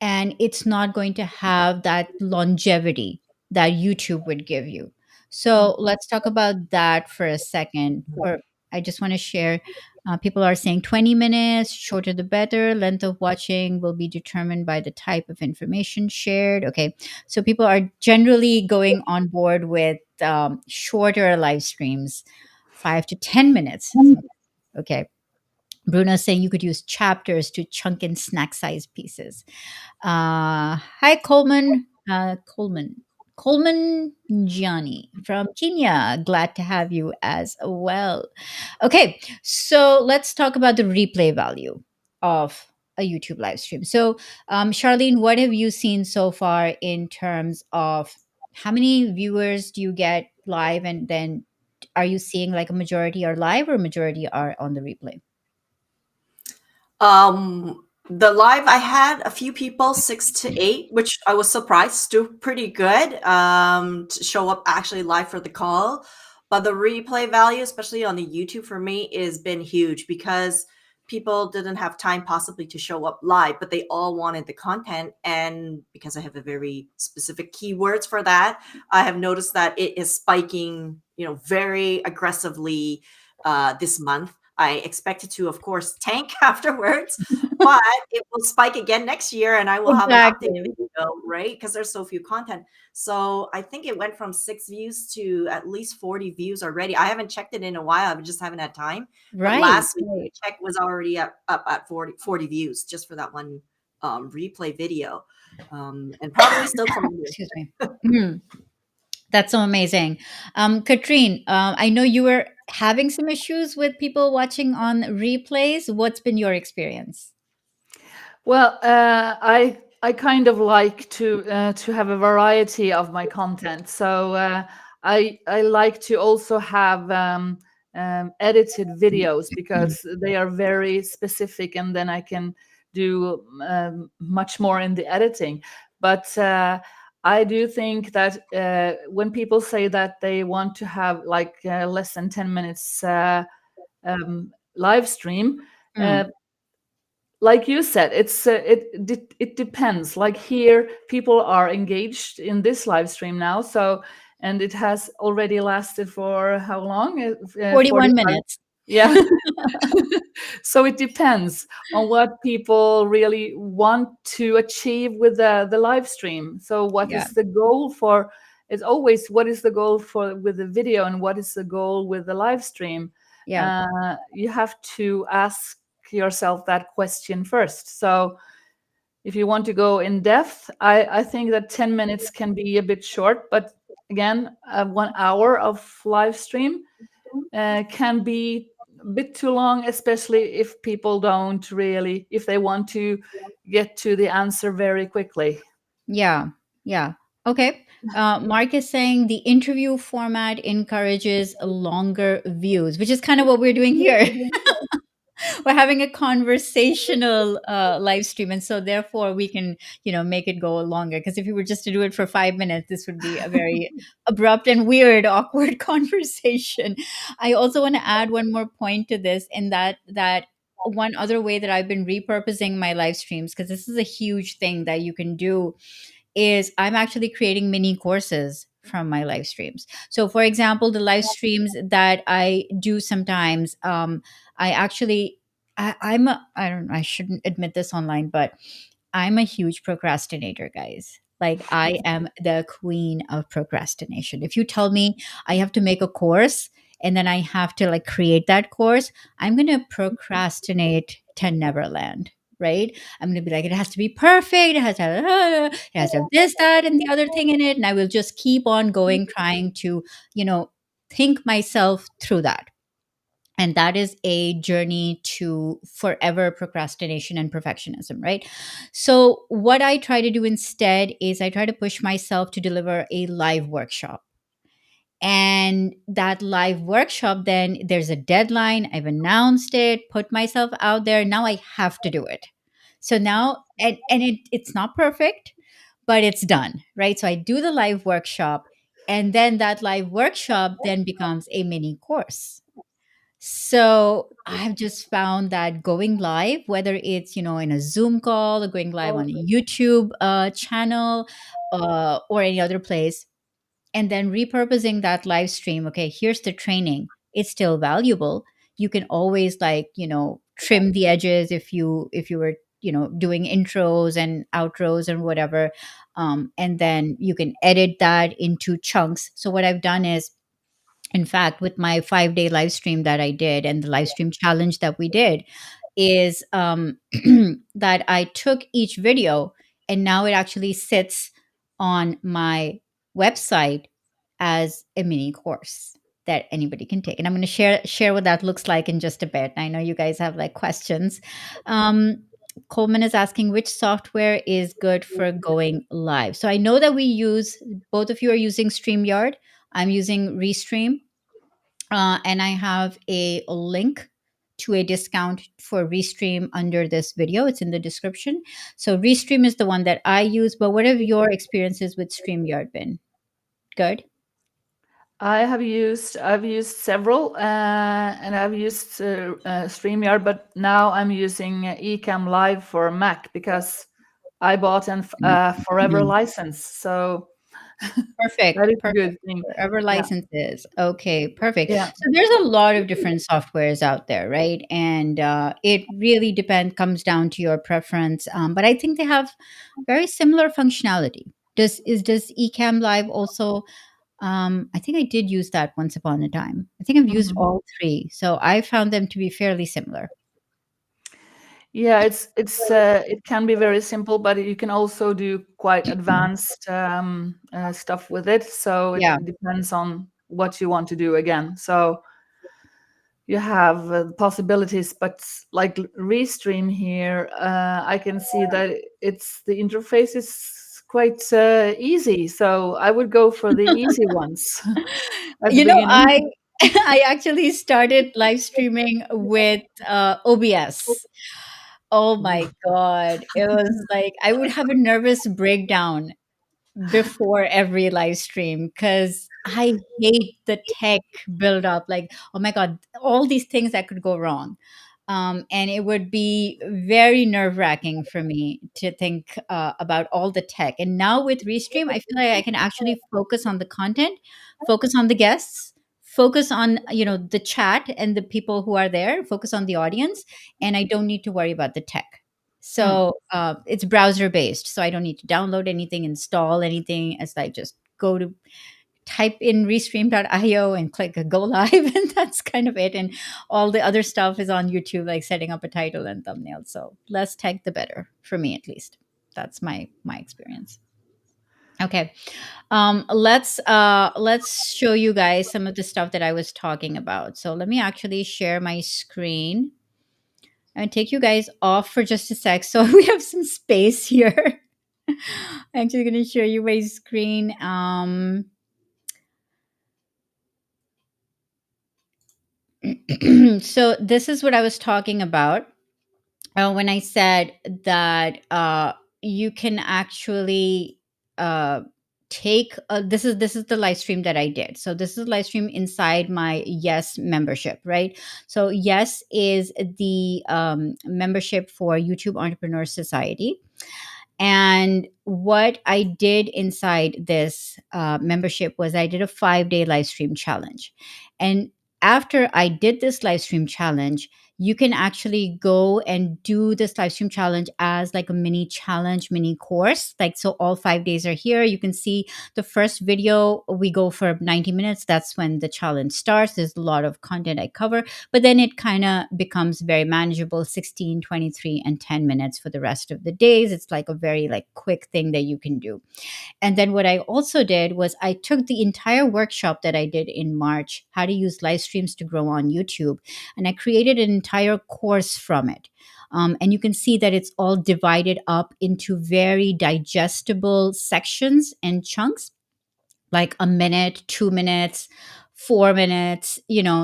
and it's not going to have that longevity that YouTube would give you. So let's talk about that for a second. Or I just want to share. People are saying 20 minutes, shorter the better. Length of watching will be determined by the type of information shared. Okay, so people are generally going on board with shorter live streams, 5 to 10 minutes. Okay. Bruno's saying you could use chapters to chunk in snack size pieces. Hi, Coleman. Coleman. Coleman Gianni from Kenya. Glad to have you as well. Okay, so let's talk about the replay value of a YouTube live stream. So, Charlene, what have you seen so far in terms of how many viewers do you get live, and then are you seeing like a majority are live or majority are on the replay? The live, I had a few people, 6 to 8, which I was surprised, still pretty good. To show up actually live for the call, but the replay value, especially on the YouTube for me, has been huge because people didn't have time possibly to show up live, but they all wanted the content, and because I have a very specific keywords for that, I have noticed that it is spiking, very aggressively this month. I expect it to, of course, tank afterwards, but it will spike again next year and I will have an updated Exactly. video, right? Because there's so few content. So I think it went from 6 views to at least 40 views already. I haven't checked it in a while. I just haven't had time. But Right, last week, the right. check was already up at 40 views just for that one replay video. And probably still coming. Excuse me. Mhm. That's so amazing. Katrine, I know you were having some issues with people watching on replays. What's been your experience? Well, I kind of like to have a variety of my content. So I like to also have edited videos because they are very specific, and then I can do much more in the editing. But I do think that when people say that they want to have like less than 10 minutes live stream. Mm, Like you said, it depends. Like here, people are engaged in this live stream now, so and it has already lasted for how long? 41 45. minutes. Yeah. So it depends on what people really want to achieve with the live stream. So what Yeah, is the goal for? It's always what is the goal for with the video and what is the goal with the live stream. yeah, You have to ask yourself that question first. So if you want to go in depth, I think that 10 minutes can be a bit short, but again, 1 hour of live stream can be a bit too long, especially if people don't really, if they want to get to the answer very quickly. yeah, yeah. Okay. Mark is saying the interview format encourages longer views, which is kind of what we're doing here. We're having a conversational live stream, and so therefore we can make it go longer, because if you were just to do it for 5 minutes, this would be a very abrupt and weird awkward conversation. I also want to add one more point to this, and that one other way that I've been repurposing my live streams, because this is a huge thing that you can do, is I'm actually creating mini courses from my live streams. So, for example, the live streams that I do sometimes, I actually, I don't know, I shouldn't admit this online, but I'm a huge procrastinator, guys. Like, I am the queen of procrastination. If you tell me I have to make a course and then I have to like create that course, I'm going to procrastinate to Neverland, right? I'm going to be like, it has to be perfect. It has to have this, that, and the other thing in it. And I will just keep on going, trying to, you know, think myself through that. And that is a journey to forever procrastination and perfectionism, right? So, what I try to do instead is I try to push myself to deliver a live workshop. And that live workshop, then there's a deadline. I've announced it, put myself out there. Now I have to do it. So now, and it's not perfect, but it's done, right? So I do the live workshop, and then that live workshop then becomes a mini course. So I've just found that going live, whether it's in a Zoom call or going live on a YouTube channel or any other place, and then repurposing that live stream. Okay, here's the training. It's still valuable. You can always trim the edges if you were doing intros and outros and whatever, and then you can edit that into chunks. So what I've done is, in fact, with my 5-day live stream that I did and the live stream challenge that we did, is that I took each video and now it actually sits on my website as a mini course that anybody can take. And I'm going to share what that looks like in just a bit. I know you guys have like questions. Um, Coleman is asking which software is good for going live. So I know that we use, both of you are using StreamYard. I'm using Restream, and I have a link to a discount for Restream under this video. It's in the description. So Restream is the one that I use. But what have your experiences with StreamYard been? Good. I've used several, and I've used StreamYard, but now I'm using Ecamm Live for Mac because I bought an forever license. So that Perfect. is a Perfect. good thing. Wherever Yeah, licenses. Okay, perfect. yeah. So there's a lot of different softwares out there, right? And it really comes down to your preference. But I think they have very similar functionality. Does Ecamm Live also? I think I did use that once upon a time. I think I've used Mhm. all three, so I found them to be fairly similar. Yeah, it can be very simple, but you can also do quite advanced stuff with it. So Yeah. it depends on what you want to do again. So you have possibilities, but like Restream here, I can see that the interface is quite easy. So I would go for the easy ones at the You know, beginning. I I actually started live streaming with OBS. Oh my god. It was like I would have a nervous breakdown before every live stream because I hate the tech build up. Like, oh my God, all these things that could go wrong. And it would be very nerve wracking for me to think about all the tech. And now with Restream, I feel like I can actually focus on the content, focus on the guests, focus on the chat and the people who are there, focus on the audience, and I don't need to worry about the tech. Hmm. So it's browser based. So I don't need to download anything, install anything. As I just go to type in restream.io and click a go live, and that's kind of it. And all the other stuff is on YouTube, like setting up a title and thumbnail. So less tech, the better for me, at least. That's my experience. Okay, let's show you guys some of the stuff that I was talking about. So let me actually share my screen and take you guys off for just a sec so we have some space here. I'm actually going to show you my screen. So this is what I was talking about when I said that you can actually take this is the live stream that I did. So this is a live stream inside my Yes membership, right? So Yes is the membership for YouTube Entrepreneur Society. And what I did inside this membership was I did a 5-day live stream challenge. And after I did this live stream challenge, you can actually go and do this live stream challenge as like a mini challenge, mini course. Like, so all 5 days are here. You can see the first video, we go for 90 minutes. That's when the challenge starts. There's a lot of content I cover, but then it kind of becomes very manageable, 16, 23, and 10 minutes for the rest of the days. It's like a very like quick thing that you can do. And then what I also did was I took the entire workshop that I did in March, how to use live streams to grow on YouTube, and I created an entire course from it. And you can see that it's all divided up into very digestible sections and chunks, like a minute, 2 minutes, 4 minutes,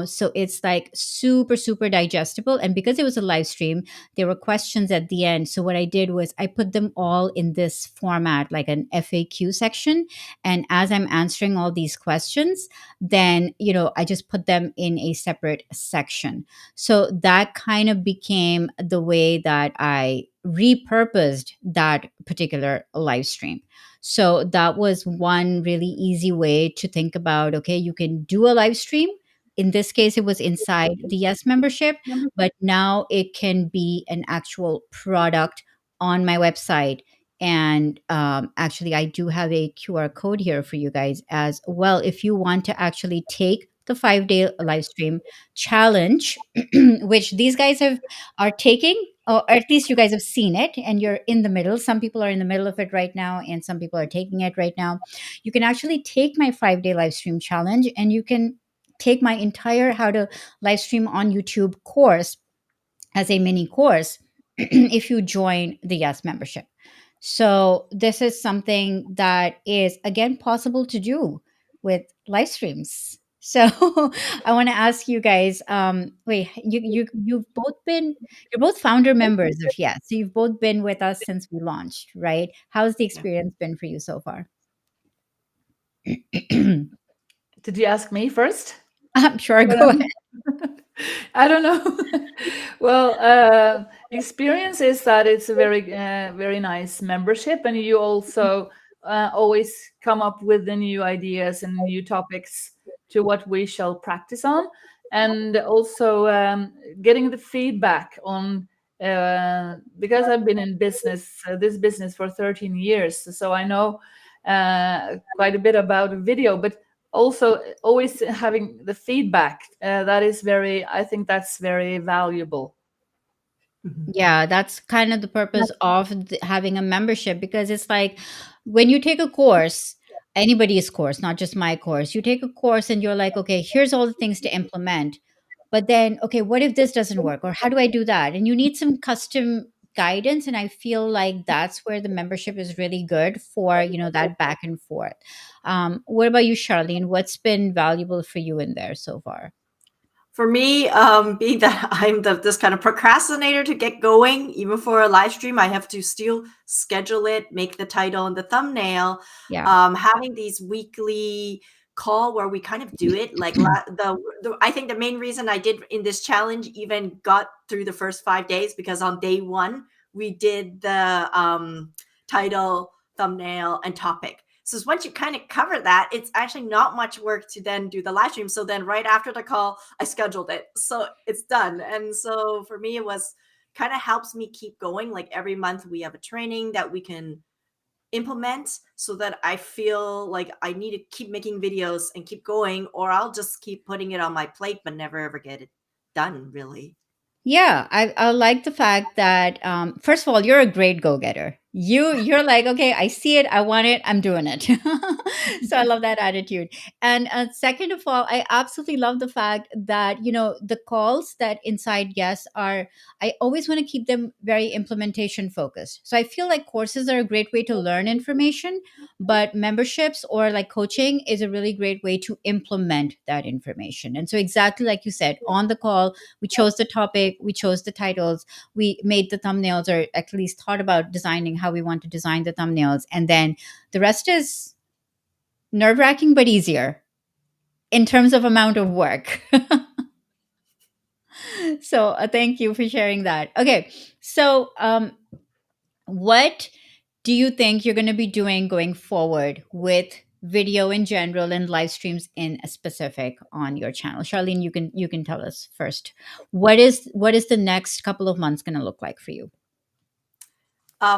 so it's like super, super digestible. And because it was a live stream, there were questions at the end. So what I did was I put them all in this format, like an FAQ section. And as I'm answering all these questions, then, I just put them in a separate section. So that kind of became the way that I repurposed that particular live stream. So that was one really easy way to think about, okay, you can do a live stream. In this case, it was inside the Yes membership, but now it can be an actual product on my website. And actually, I do have a QR code here for you guys as well. If you want to actually take the 5-day live stream challenge, which these guys are taking or at least you guys have seen it and you're in the middle. Some people are in the middle of it right now, and some people are taking it right now. You can actually take my 5-day live stream challenge, and you can take my entire how to live stream on YouTube course as a mini course if you join the Yes membership. So this is something that is again possible to do with live streams. So I want to ask you guys, wait, you're both founder members of Yes. So you've both been with us since we launched, right? How's the Yeah. experience been for you so far? Did you ask me first? I'm sure, What go ahead. I don't know. Well, experience is that it's a very nice membership, and you also always come up with the new ideas and new topics to what we shall practice on, and also getting the feedback on. Because I've been in this business for 13 years, so I know quite a bit about video, but also always having the feedback that is very, I think that's very valuable. Mhm. Yeah, that's kind of the purpose of having a membership, because it's like when you take a course, anybody's course, not just my course, you take a course and you're like, okay, here's all the things to implement. But then, okay, what if this doesn't work? Or how do I do that? And you need some custom guidance. And I feel like that's where the membership is really good for, that back and forth. What about you, Charlene? What's been valuable for you in there so far? For me, being that I'm this kind of procrastinator to get going, even for a live stream, I have to still schedule it, make the title and the thumbnail. Yeah. Having these weekly call where we kind of do it, like I think the main reason I did in this challenge even got through the first 5 days, because on day one we did the title, thumbnail, and topic. So once you kind of cover that, it's actually not much work to then do the live stream. So then right after the call, I scheduled it. So it's done. And so for me, it was kind of helps me keep going. Like every month we have a training that we can implement, so that I feel like I need to keep making videos and keep going, or I'll just keep putting it on my plate, but never ever get it done, really. Yeah, I like the fact that first of all, you're a great go getter. You're like, okay, I see it, I want it, I'm doing it. So I love that attitude. And second of all, I absolutely love the fact that the calls that inside Yes are. I always want to keep them very implementation focused. So I feel like courses are a great way to learn information, but memberships or like coaching is a really great way to implement that information. And so exactly like you said, on the call we chose the topic, we chose the titles, we made the thumbnails, or at least thought about designing how we want to design the thumbnails. And then the rest is nerve wracking, but easier in terms of amount of work. So thank you for sharing that. Okay. So, what do you think you're going to be doing going forward with video in general and live streams in a specific on your channel? Charlene, you can tell us first. What is the next couple of months going to look like for you?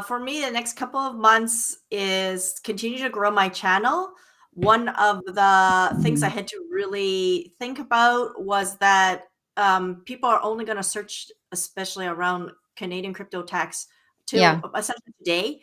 For me, the next couple of months is continue to grow my channel. One of the things I had to really think about was that people are only going to search, especially around Canadian crypto tax, till Yeah. essentially today.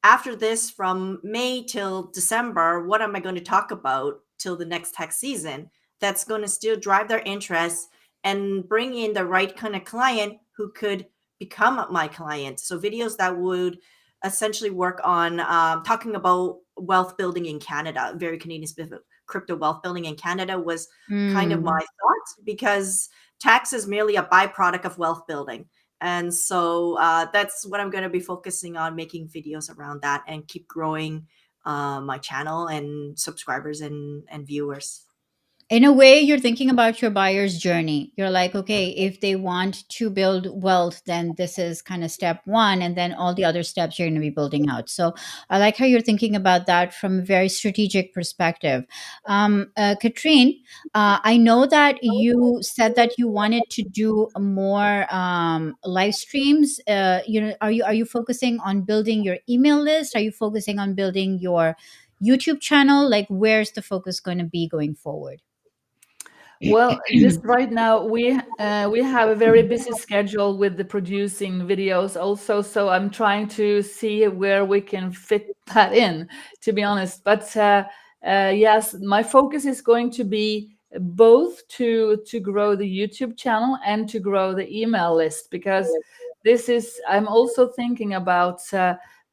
After this, from May till December, what am I going to talk about till the next tax season? That's going to still drive their interest and bring in the right kind of client who could become my client. So videos that would essentially work on talking about wealth building in Canada, very Canadian specific. Crypto wealth building in Canada was kind of my Mm. thought, because tax is merely a byproduct of wealth building. And so that's what I'm going to be focusing on, making videos around that and keep growing my channel and subscribers and viewers. In a way, you're thinking about your buyer's journey. You're like, okay, if they want to build wealth, then this is kind of step one, and then all the other steps you're going to be building out. So I like how you're thinking about that from a very strategic perspective. Katrine, I know that you said that you wanted to do more live streams. Are you focusing on building your email list? Are you focusing on building your YouTube channel? Like, where's the focus going to be going forward? Well, just right now we have a very busy schedule with the producing videos also, so I'm trying to see where we can fit that in, to be honest. But yes, my focus is going to be both to grow the YouTube channel and to grow the email list, because this is I'm also thinking about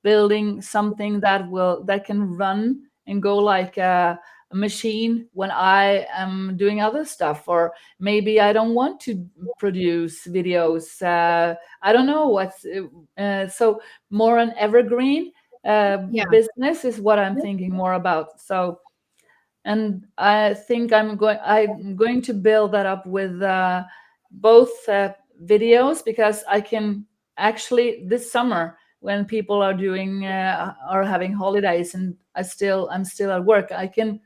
building something that can run and go like a machine when I am doing other stuff, or maybe I don't want to produce videos. I don't know what's so more an evergreen Yeah. business is what I'm thinking more about. So, and I think I'm going to build that up with both videos, because I can actually this summer, when people are doing are having holidays and I'm still at work, I can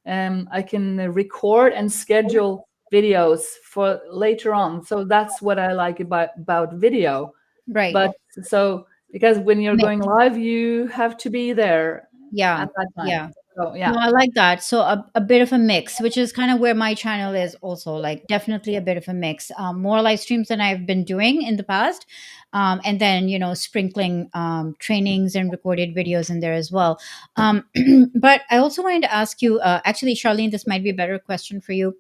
record and schedule videos for later on. So that's what I like about video. Right. But so because when you're Mix. going live, you have to be there Yeah. at that time. Yeah. So No, yeah. I like that. So a bit of a mix, which is kind of where my channel is also, like definitely a bit of a mix. More live streams than I've been doing in the past. And then, sprinkling trainings and recorded videos in there as well. But I also wanted to ask you, actually, Charlene, this might be a better question for you.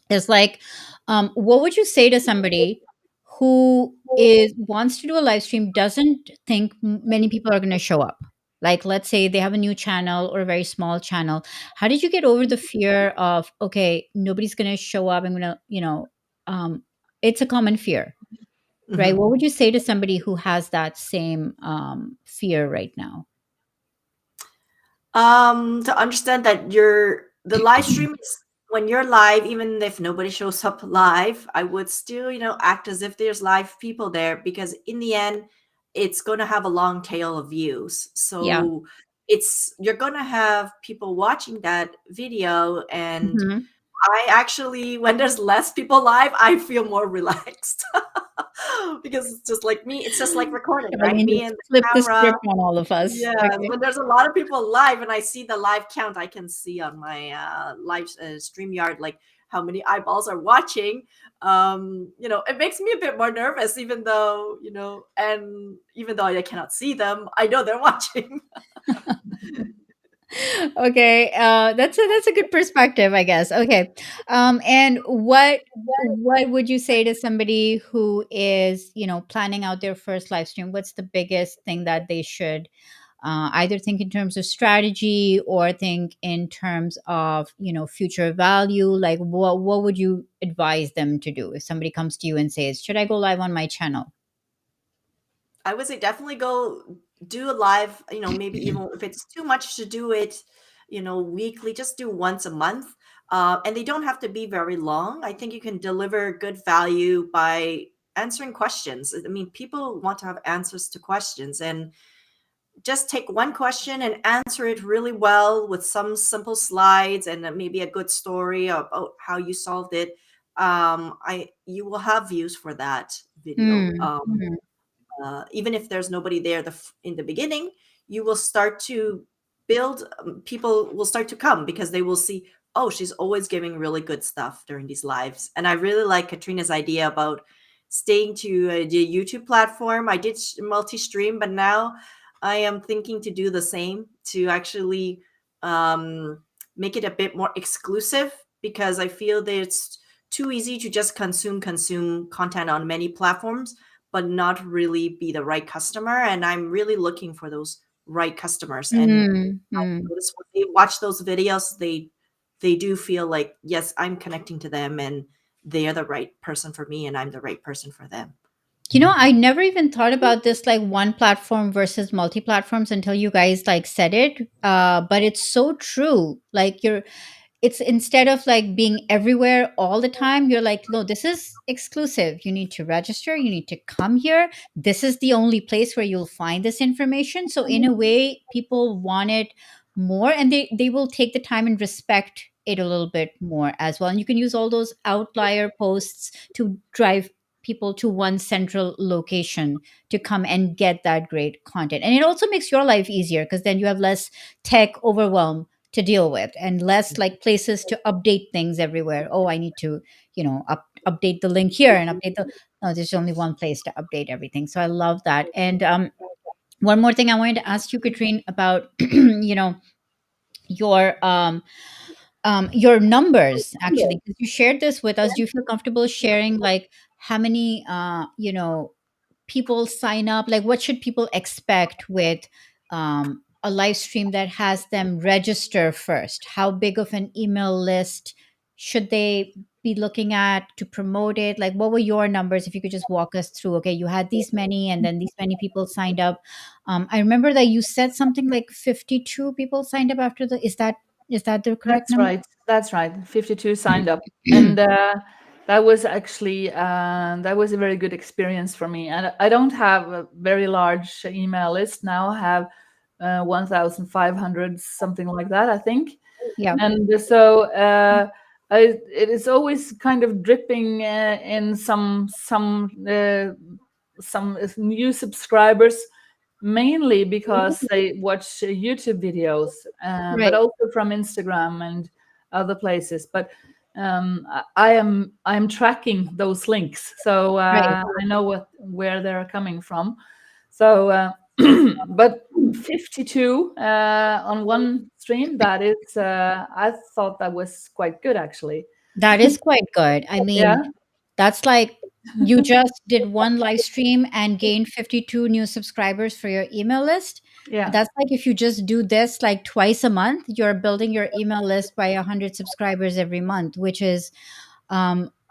Is like, what would you say to somebody who is wants to do a live stream, doesn't think many people are going to show up? Like, let's say they have a new channel or a very small channel. How did you get over the fear of, okay, nobody's going to show up? I'm going to, it's a common fear, right? Mhm. What would you say to somebody who has that same fear right now? To understand that the live stream is when you're live, even if nobody shows up live, I would still, act as if there's live people there, because in the end, it's going to have a long tail of views. Yeah. So you're going to have people watching that video. And Hmm. I actually, when there's less people live, I feel more relaxed because it's just like me. It's just like recording, right? Charlene Me just and the flipped the camera. script on all of us. Yes, Okay. when there's a lot of people live and I see the live count, I can see on my live StreamYard like how many eyeballs are watching. It makes me a bit more nervous, even though, and even though I cannot see them, I know they're watching. Okay, that's a good perspective, I guess. Okay, and what would you say to somebody who is, planning out their first live stream? What's the biggest thing that they should either think in terms of strategy or think in terms of, future value? Like, what would you advise them to do if somebody comes to you and says, "Should I go live on my channel?" I would say definitely go do a live, maybe even if it's too much to do it, weekly, just do once a month. And they don't have to be very long. I think you can deliver good value by answering questions. I mean, people want to have answers to questions, and just take one question and answer it really well with some simple slides and maybe a good story about how you solved it. I You will have views for that video. Mm, mm, Even if there's nobody there in the beginning, you will start to build, people will start to come because they will see, oh, she's always giving really good stuff during these lives. And I really like Katrina's idea about staying to the YouTube platform. I did multi-stream, but now I am thinking to do the same, to actually make it a bit more exclusive, because I feel that it's too easy to just consume content on many platforms but not really be the right customer. And I'm really looking for those right customers. And mm, I mm. notice when they watch those videos, they do feel like, yes, I'm connecting to them and they are the right person for me and I'm the right person for them. I never even thought about this, like one platform versus multi platforms, until you guys like said it. But it's so true. Like, it's instead of like being everywhere all the time, you're like, no, this is exclusive. You need to register, you need to come here. This is the only place where you'll find this information. So in a way, people want it more, and they will take the time and respect it a little bit more as well. And you can use all those outlier posts to drive people to one central location to come and get that great content. And it also makes your life easier, because then you have less tech overwhelm to deal with, and less like places to update things everywhere. Oh, I need to, update the link here and update the. No, there's only one place to update everything. So I love that. And one more thing I wanted to ask you, Katrine, about your your numbers, actually, because you shared this with us. Do you feel comfortable sharing like how many people sign up? Like, what should people expect with a live stream that has them register first? How big of an email list should they be looking at to promote it? Like, what were your numbers? If you could just walk us through. Okay, you had these many, and then these many people signed up. I remember that you said something like 52 people signed up after the. Is that the correct That's number? right. That's right. 52 signed up, and that was actually that was a very good experience for me. And I don't have a very large email list now. I have 1,500, something like that, I think. Yeah. And so it is always kind of dripping in some new subscribers, mainly because they watch YouTube videos, but Right. also from Instagram and other places. But I am tracking those links, so Right. I know where they're coming from. So, but 52 on one stream, that is, I thought that was quite good, actually. That is quite good. I Yeah, mean, that's like you just did one live stream and gained 52 new subscribers for your email list. yeah, That's like if you just do this like twice a month, you're building your email list by 100 subscribers every month, which is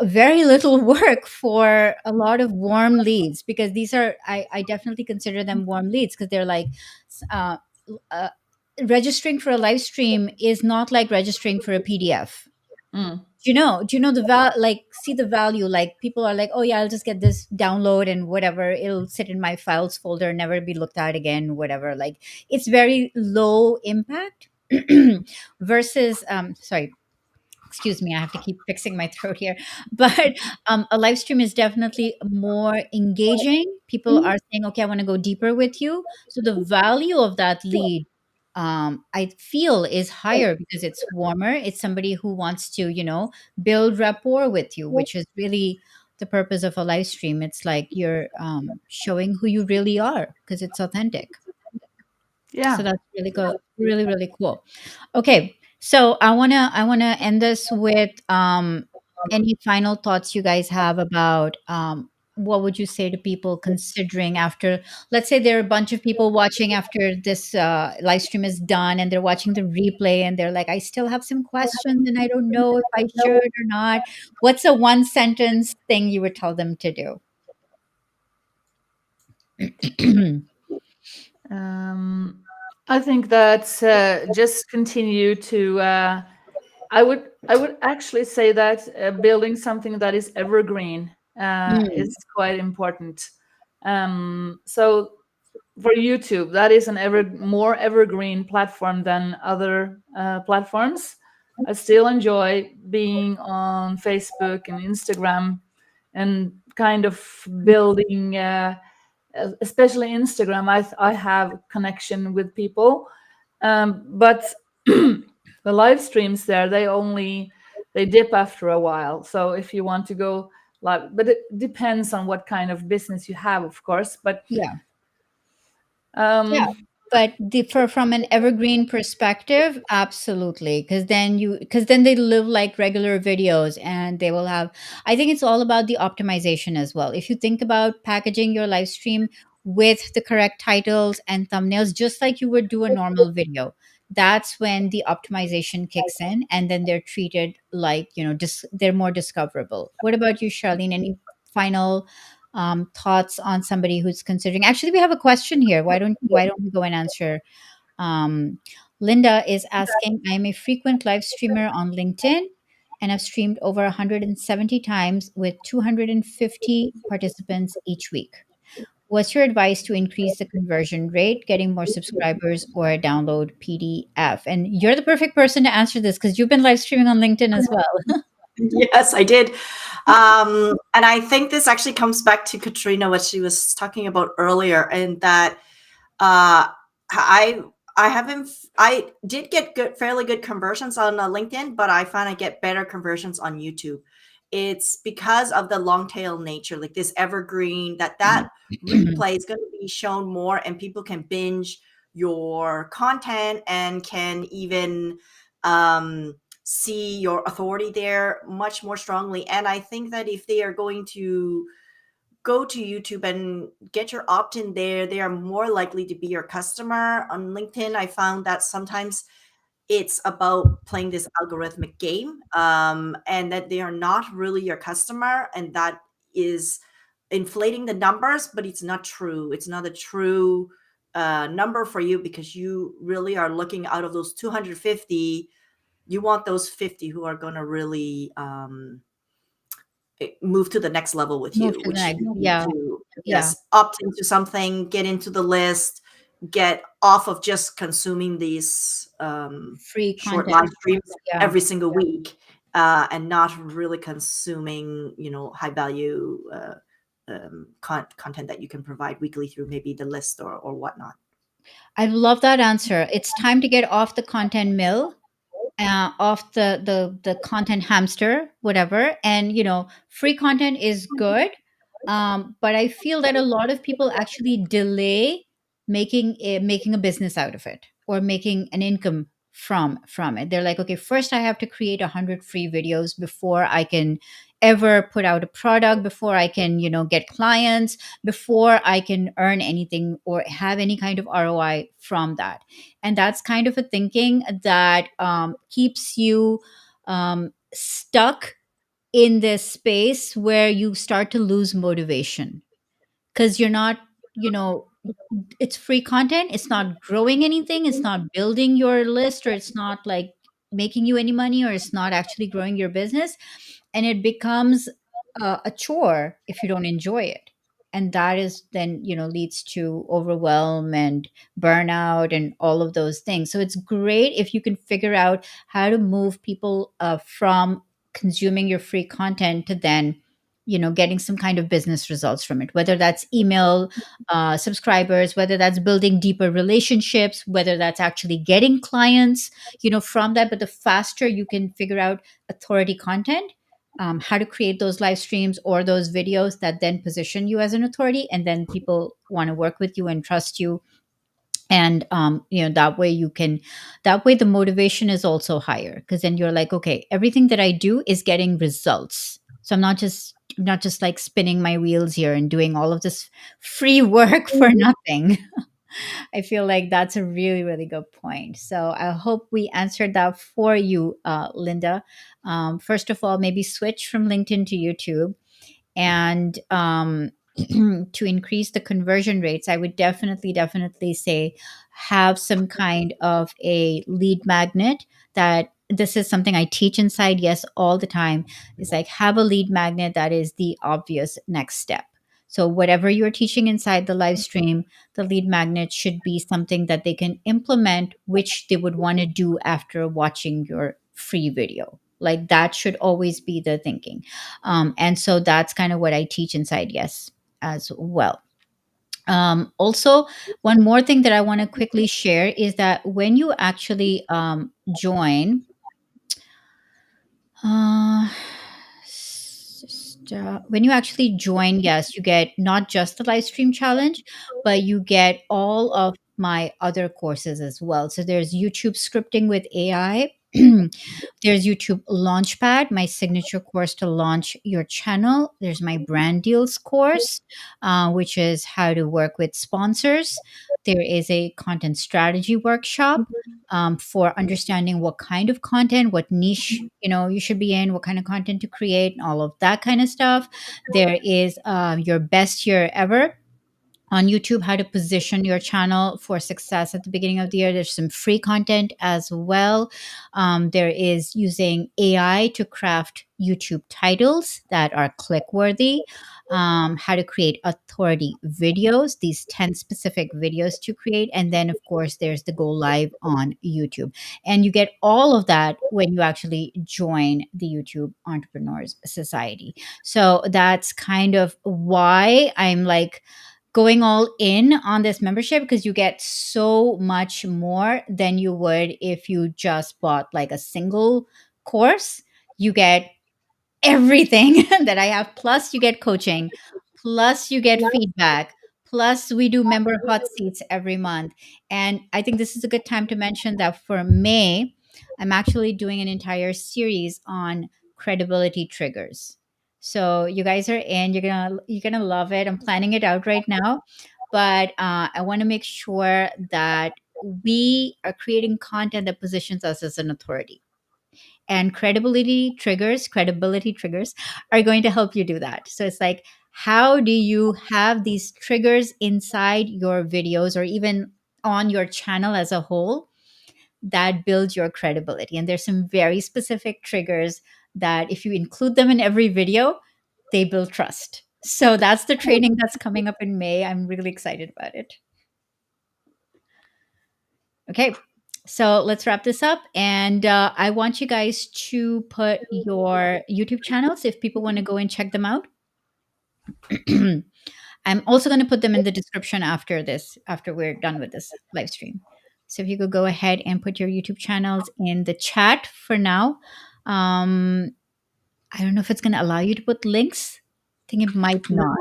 very little work for a lot of warm leads, because these are, I definitely consider them warm leads, because they're like, uh, uh, registering for a live stream is not like registering for a PDF. mm, Do you know the like see the value? Like, people are like, oh yeah, I'll just get this download and whatever, it'll sit in my files folder, never be looked at again, whatever. Like, it's very low impact versus sorry, excuse me, I have to keep fixing my throat here. But a live stream is definitely more engaging. People are saying, okay, I want to go deeper with you. So the value of that lead, I feel, is higher because it's warmer. It's somebody who wants to, build rapport with you, which is really the purpose of a live stream. It's like you're showing who you really are, because it's authentic. So yeah. that's really good, really, really cool. Okay, so I wanna end this with any final thoughts you guys have about what would you say to people considering after, let's say there are a bunch of people watching after this live stream is done, and they're watching the replay, and they're like, I still have some questions and I don't know if I should or not. What's a one sentence thing you would tell them to do? Um, I think that just continue to. I would actually say that building something that is evergreen Mm, is quite important. So for YouTube, that is an more evergreen platform than other platforms. I still enjoy being on Facebook and Instagram and kind of building, especially Instagram. I have connection with people, but the live streams there, they dip after a while. So if you want to go live, but it depends on what kind of business you have, of course. But yeah. Yeah, um, but from an evergreen perspective, absolutely, because then they live like regular videos, and they will have. I think it's all about the optimization as well. If you think about packaging your live stream with the correct titles and thumbnails, just like you would do a normal video, that's when the optimization kicks in, and then they're treated like, they're more discoverable. What about you, Charlene? Any final thoughts on somebody who's considering? Actually, we have a question here. Why don't we go and answer? Um, Linda is asking, I'm a frequent live streamer on LinkedIn, and I've streamed over 170 times with 250 participants each week. What's your advice to increase the conversion rate, getting more subscribers, or download PDF? And you're the perfect person to answer this, because you've been live streaming on LinkedIn as well. Yes, I did. And I think this actually comes back to Katrina, what she was talking about earlier, and that uh, I I haven't. I did get fairly good conversions on LinkedIn, but I find I get better conversions on YouTube. It's because of the long tail nature, like this evergreen that replay is going to be shown more, and people can binge your content and can even see your authority there much more strongly. And I think that if they are going to go to YouTube and get your opt-in there, they are more likely to be your customer. On LinkedIn, I found that sometimes it's about playing this algorithmic game, and that they are not really your customer, and that is inflating the numbers, but it's not true. It's not a true number for you, because you really are looking out of those 250. You want those 50 who are going to really move to the next level with Move you, to the which next. you need Yeah. to, Yeah. yes, opt into something, get into the list, get off of just consuming these Free short live content. streams Yeah. every single week, and not really consuming, high value content that you can provide weekly through maybe the list or whatnot. I love that answer. It's time to get off the content mill, off the content hamster, whatever. And free content is good, but I feel that a lot of people actually delay making a business out of it, or making an income from it. They're like, okay, first I have to create 100 free videos before I can ever put out a product, before I can get clients, before I can earn anything or have any kind of ROI from that. And that's kind of a thinking that keeps you stuck in this space where you start to lose motivation, because you're not, you know it's free content, it's not growing anything, it's not building your list, or it's not like making you any money, or it's not actually growing your business, and it becomes a chore if you don't enjoy it. And that is then leads to overwhelm and burnout and all of those things. So it's great if you can figure out how to move people from consuming your free content to then getting some kind of business results from it, whether that's email subscribers, whether that's building deeper relationships, whether that's actually getting clients from that. But the faster you can figure out authority content, how to create those live streams or those videos that then position you as an authority, and then people want to work with you and trust you. And that way the motivation is also higher, because then you're like, okay, everything that I do is getting results, so I'm not just like spinning my wheels here and doing all of this free work for nothing. I feel like that's a really, really good point. So I hope we answered that for you, Linda. First of all, maybe switch from LinkedIn to YouTube. And to increase the conversion rates, I would definitely say have some kind of a lead magnet. That this is something I teach inside Yes all the time. Is like, have a lead magnet that is the obvious next step. So whatever you're teaching inside the live stream, the lead magnet should be something that they can implement, which they would want to do after watching your free video. Like, that should always be the thinking. And so that's kind of what I teach inside Yes as well. Also, one more thing that I want to quickly share is that when you actually join, uh, when you actually join, yes, you get not just the live stream challenge, but you get all of my other courses as well. So there's YouTube scripting with AI. There's YouTube Launchpad, my signature course to launch your channel. There's my brand deals course, which is how to work with sponsors. There is a content strategy workshop for understanding what kind of content, what niche you should be in, what kind of content to create, and all of that kind of stuff. There is your best year ever on YouTube, how to position your channel for success at the beginning of the year. There's some free content as well. There is using AI to craft YouTube titles that are click worthy. How to create authority videos, these 10 specific videos to create. And then, of course, there's the go live on YouTube. And you get all of that when you actually join the YouTube Entrepreneurs Society. So that's kind of why I'm like, going all in on this membership because you get so much more than you would if you just bought like a single course. You get everything that I have. Plus, you get coaching. Plus, you get feedback. Plus, we do member hot seats every month. And I think this is a good time to mention that for May, I'm actually doing an entire series on credibility triggers. So you guys are in. You're gonna love it. I'm planning it out right now, but I want to make sure that we are creating content that positions us as an authority, and credibility triggers are going to help you do that. So it's like, how do you have these triggers inside your videos or even on your channel as a whole that build your credibility? And there's some very specific triggers that if you include them in every video, they build trust. So that's the training that's coming up in May. I'm really excited about it. Okay, so let's wrap this up. And I want you guys to put your YouTube channels if people want to go and check them out. I'm also going to put them in the description after this, after we're done with this live stream. So if you could go ahead and put your YouTube channels in the chat for now. I don't know if it's going to allow you to put links. I think it might not.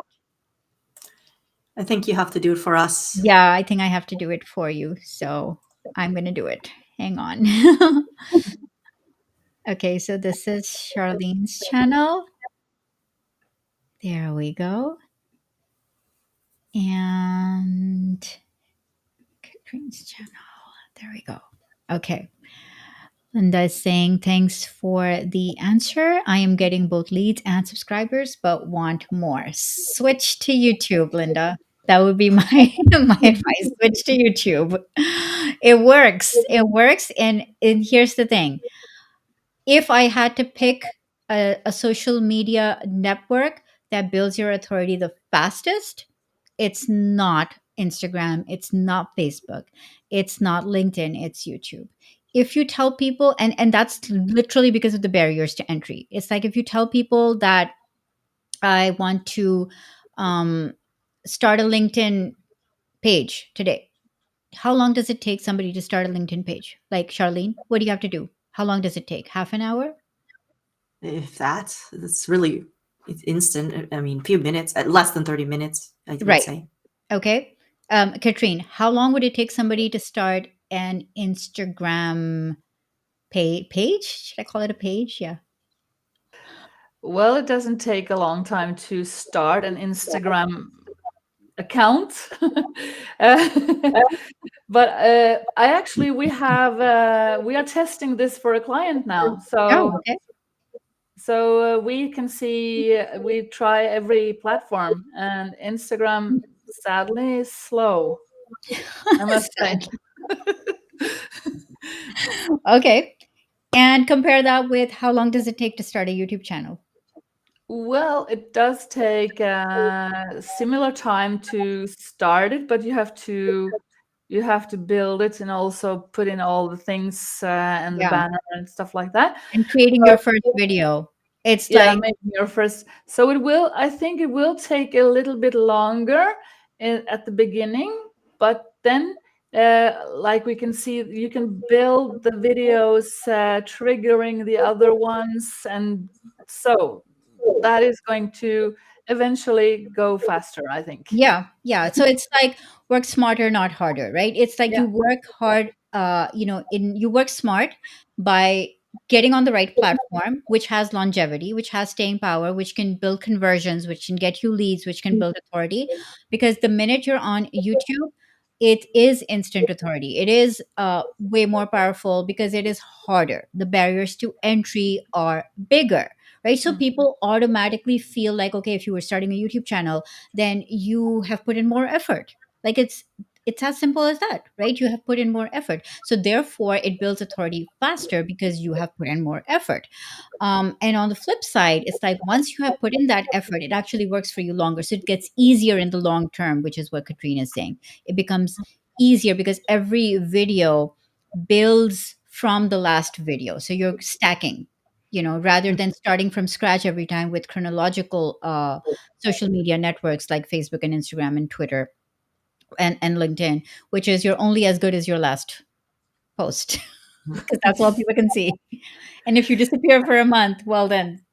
I think you have to do it for us. Yeah, I think I have to do it for you. So I'm going to do it. Hang on. Okay, so this is Charlene's channel. There we go. And Katrina's channel. There we go. Okay. Linda is saying, thanks for the answer. I am getting both leads and subscribers, but want more. Switch to YouTube, Linda. That would be my my advice. Switch to YouTube. It works. It works. And here's the thing. If I had to pick a social media network that builds your authority the fastest, it's not Instagram, it's not Facebook, it's not LinkedIn, it's YouTube. If you tell people, and that's literally because of the barriers to entry. It's like if you tell people that I want to um, start a LinkedIn page today, how long does it take somebody to start a LinkedIn page? Like, Charlene, what do you have to do? How long does it take? Half an hour? If that's really, it's instant. I mean, few minutes, at less than 30 minutes, I would Right. say. Okay. Katrine, how long would it take somebody to start an Instagram page? Should I call it a page? Yeah. Well, it doesn't take a long time to start an Instagram account. But I actually we are testing this for a client now. Oh, okay. So we can see, we try every platform, and Instagram sadly is slow, I must say. Okay. And compare that with how long does it take to start a YouTube channel? Well, it does take a similar time to start it, but you have to build it and also put in all the things and the Yeah. banner and stuff like that. And creating your first video. It's Yeah, like, making your first. So I think it will take a little bit longer at the beginning, but then like we can see, you can build the videos triggering the other ones, and so that is going to eventually go faster, I think. yeah, yeah. So it's like work smarter, not harder, right? It's like Yeah. you work hard, you work smart by getting on the right platform, which has longevity, which has staying power, which can build conversions, which can get you leads, which can build authority. Because the minute you're on YouTube, it is instant authority. It is way more powerful because it is harder. The barriers to entry are bigger, right? So Mm. people automatically feel like, okay, if you were starting a YouTube channel, then you have put in more effort. Like it's as simple as that, right? You have put in more effort, so therefore it builds authority faster because you have put in more effort. And on the flip side, it's like once you have put in that effort, it actually works for you longer, so it gets easier in the long term, which is what Katrina is saying. It becomes easier because every video builds from the last video, so you're stacking, rather than starting from scratch every time with chronological social media networks like Facebook and Instagram and Twitter and LinkedIn, which is you're only as good as your last post because that's all people can see. And if you disappear for a month, well, then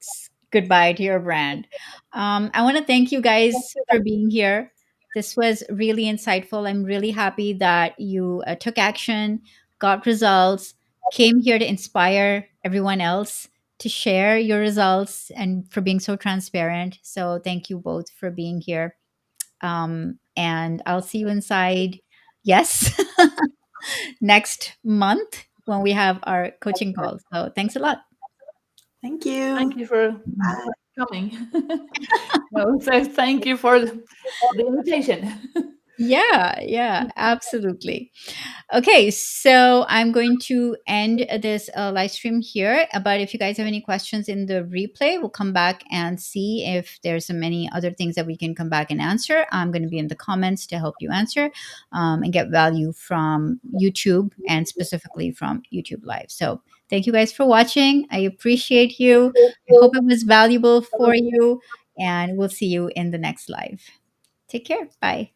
goodbye to your brand. I want to thank you guys for being here. This was really insightful. I'm really happy that you took action, got results, came here to inspire everyone else to share your results and for being so transparent. So, thank you both for being here. And I'll see you inside. Yes. Next month when we have our coaching call. So thanks a lot. Thank you. Thank you for coming. No, so thank you for the invitation. Yeah, absolutely. Okay, so I'm going to end this live stream here. But if you guys have any questions in the replay, we'll come back and see if there's many other things that we can come back and answer. I'm going to be in the comments to help you answer and get value from YouTube and specifically from YouTube Live. So thank you guys for watching. I appreciate you. I hope it was valuable for you, and we'll see you in the next live. Take care. Bye.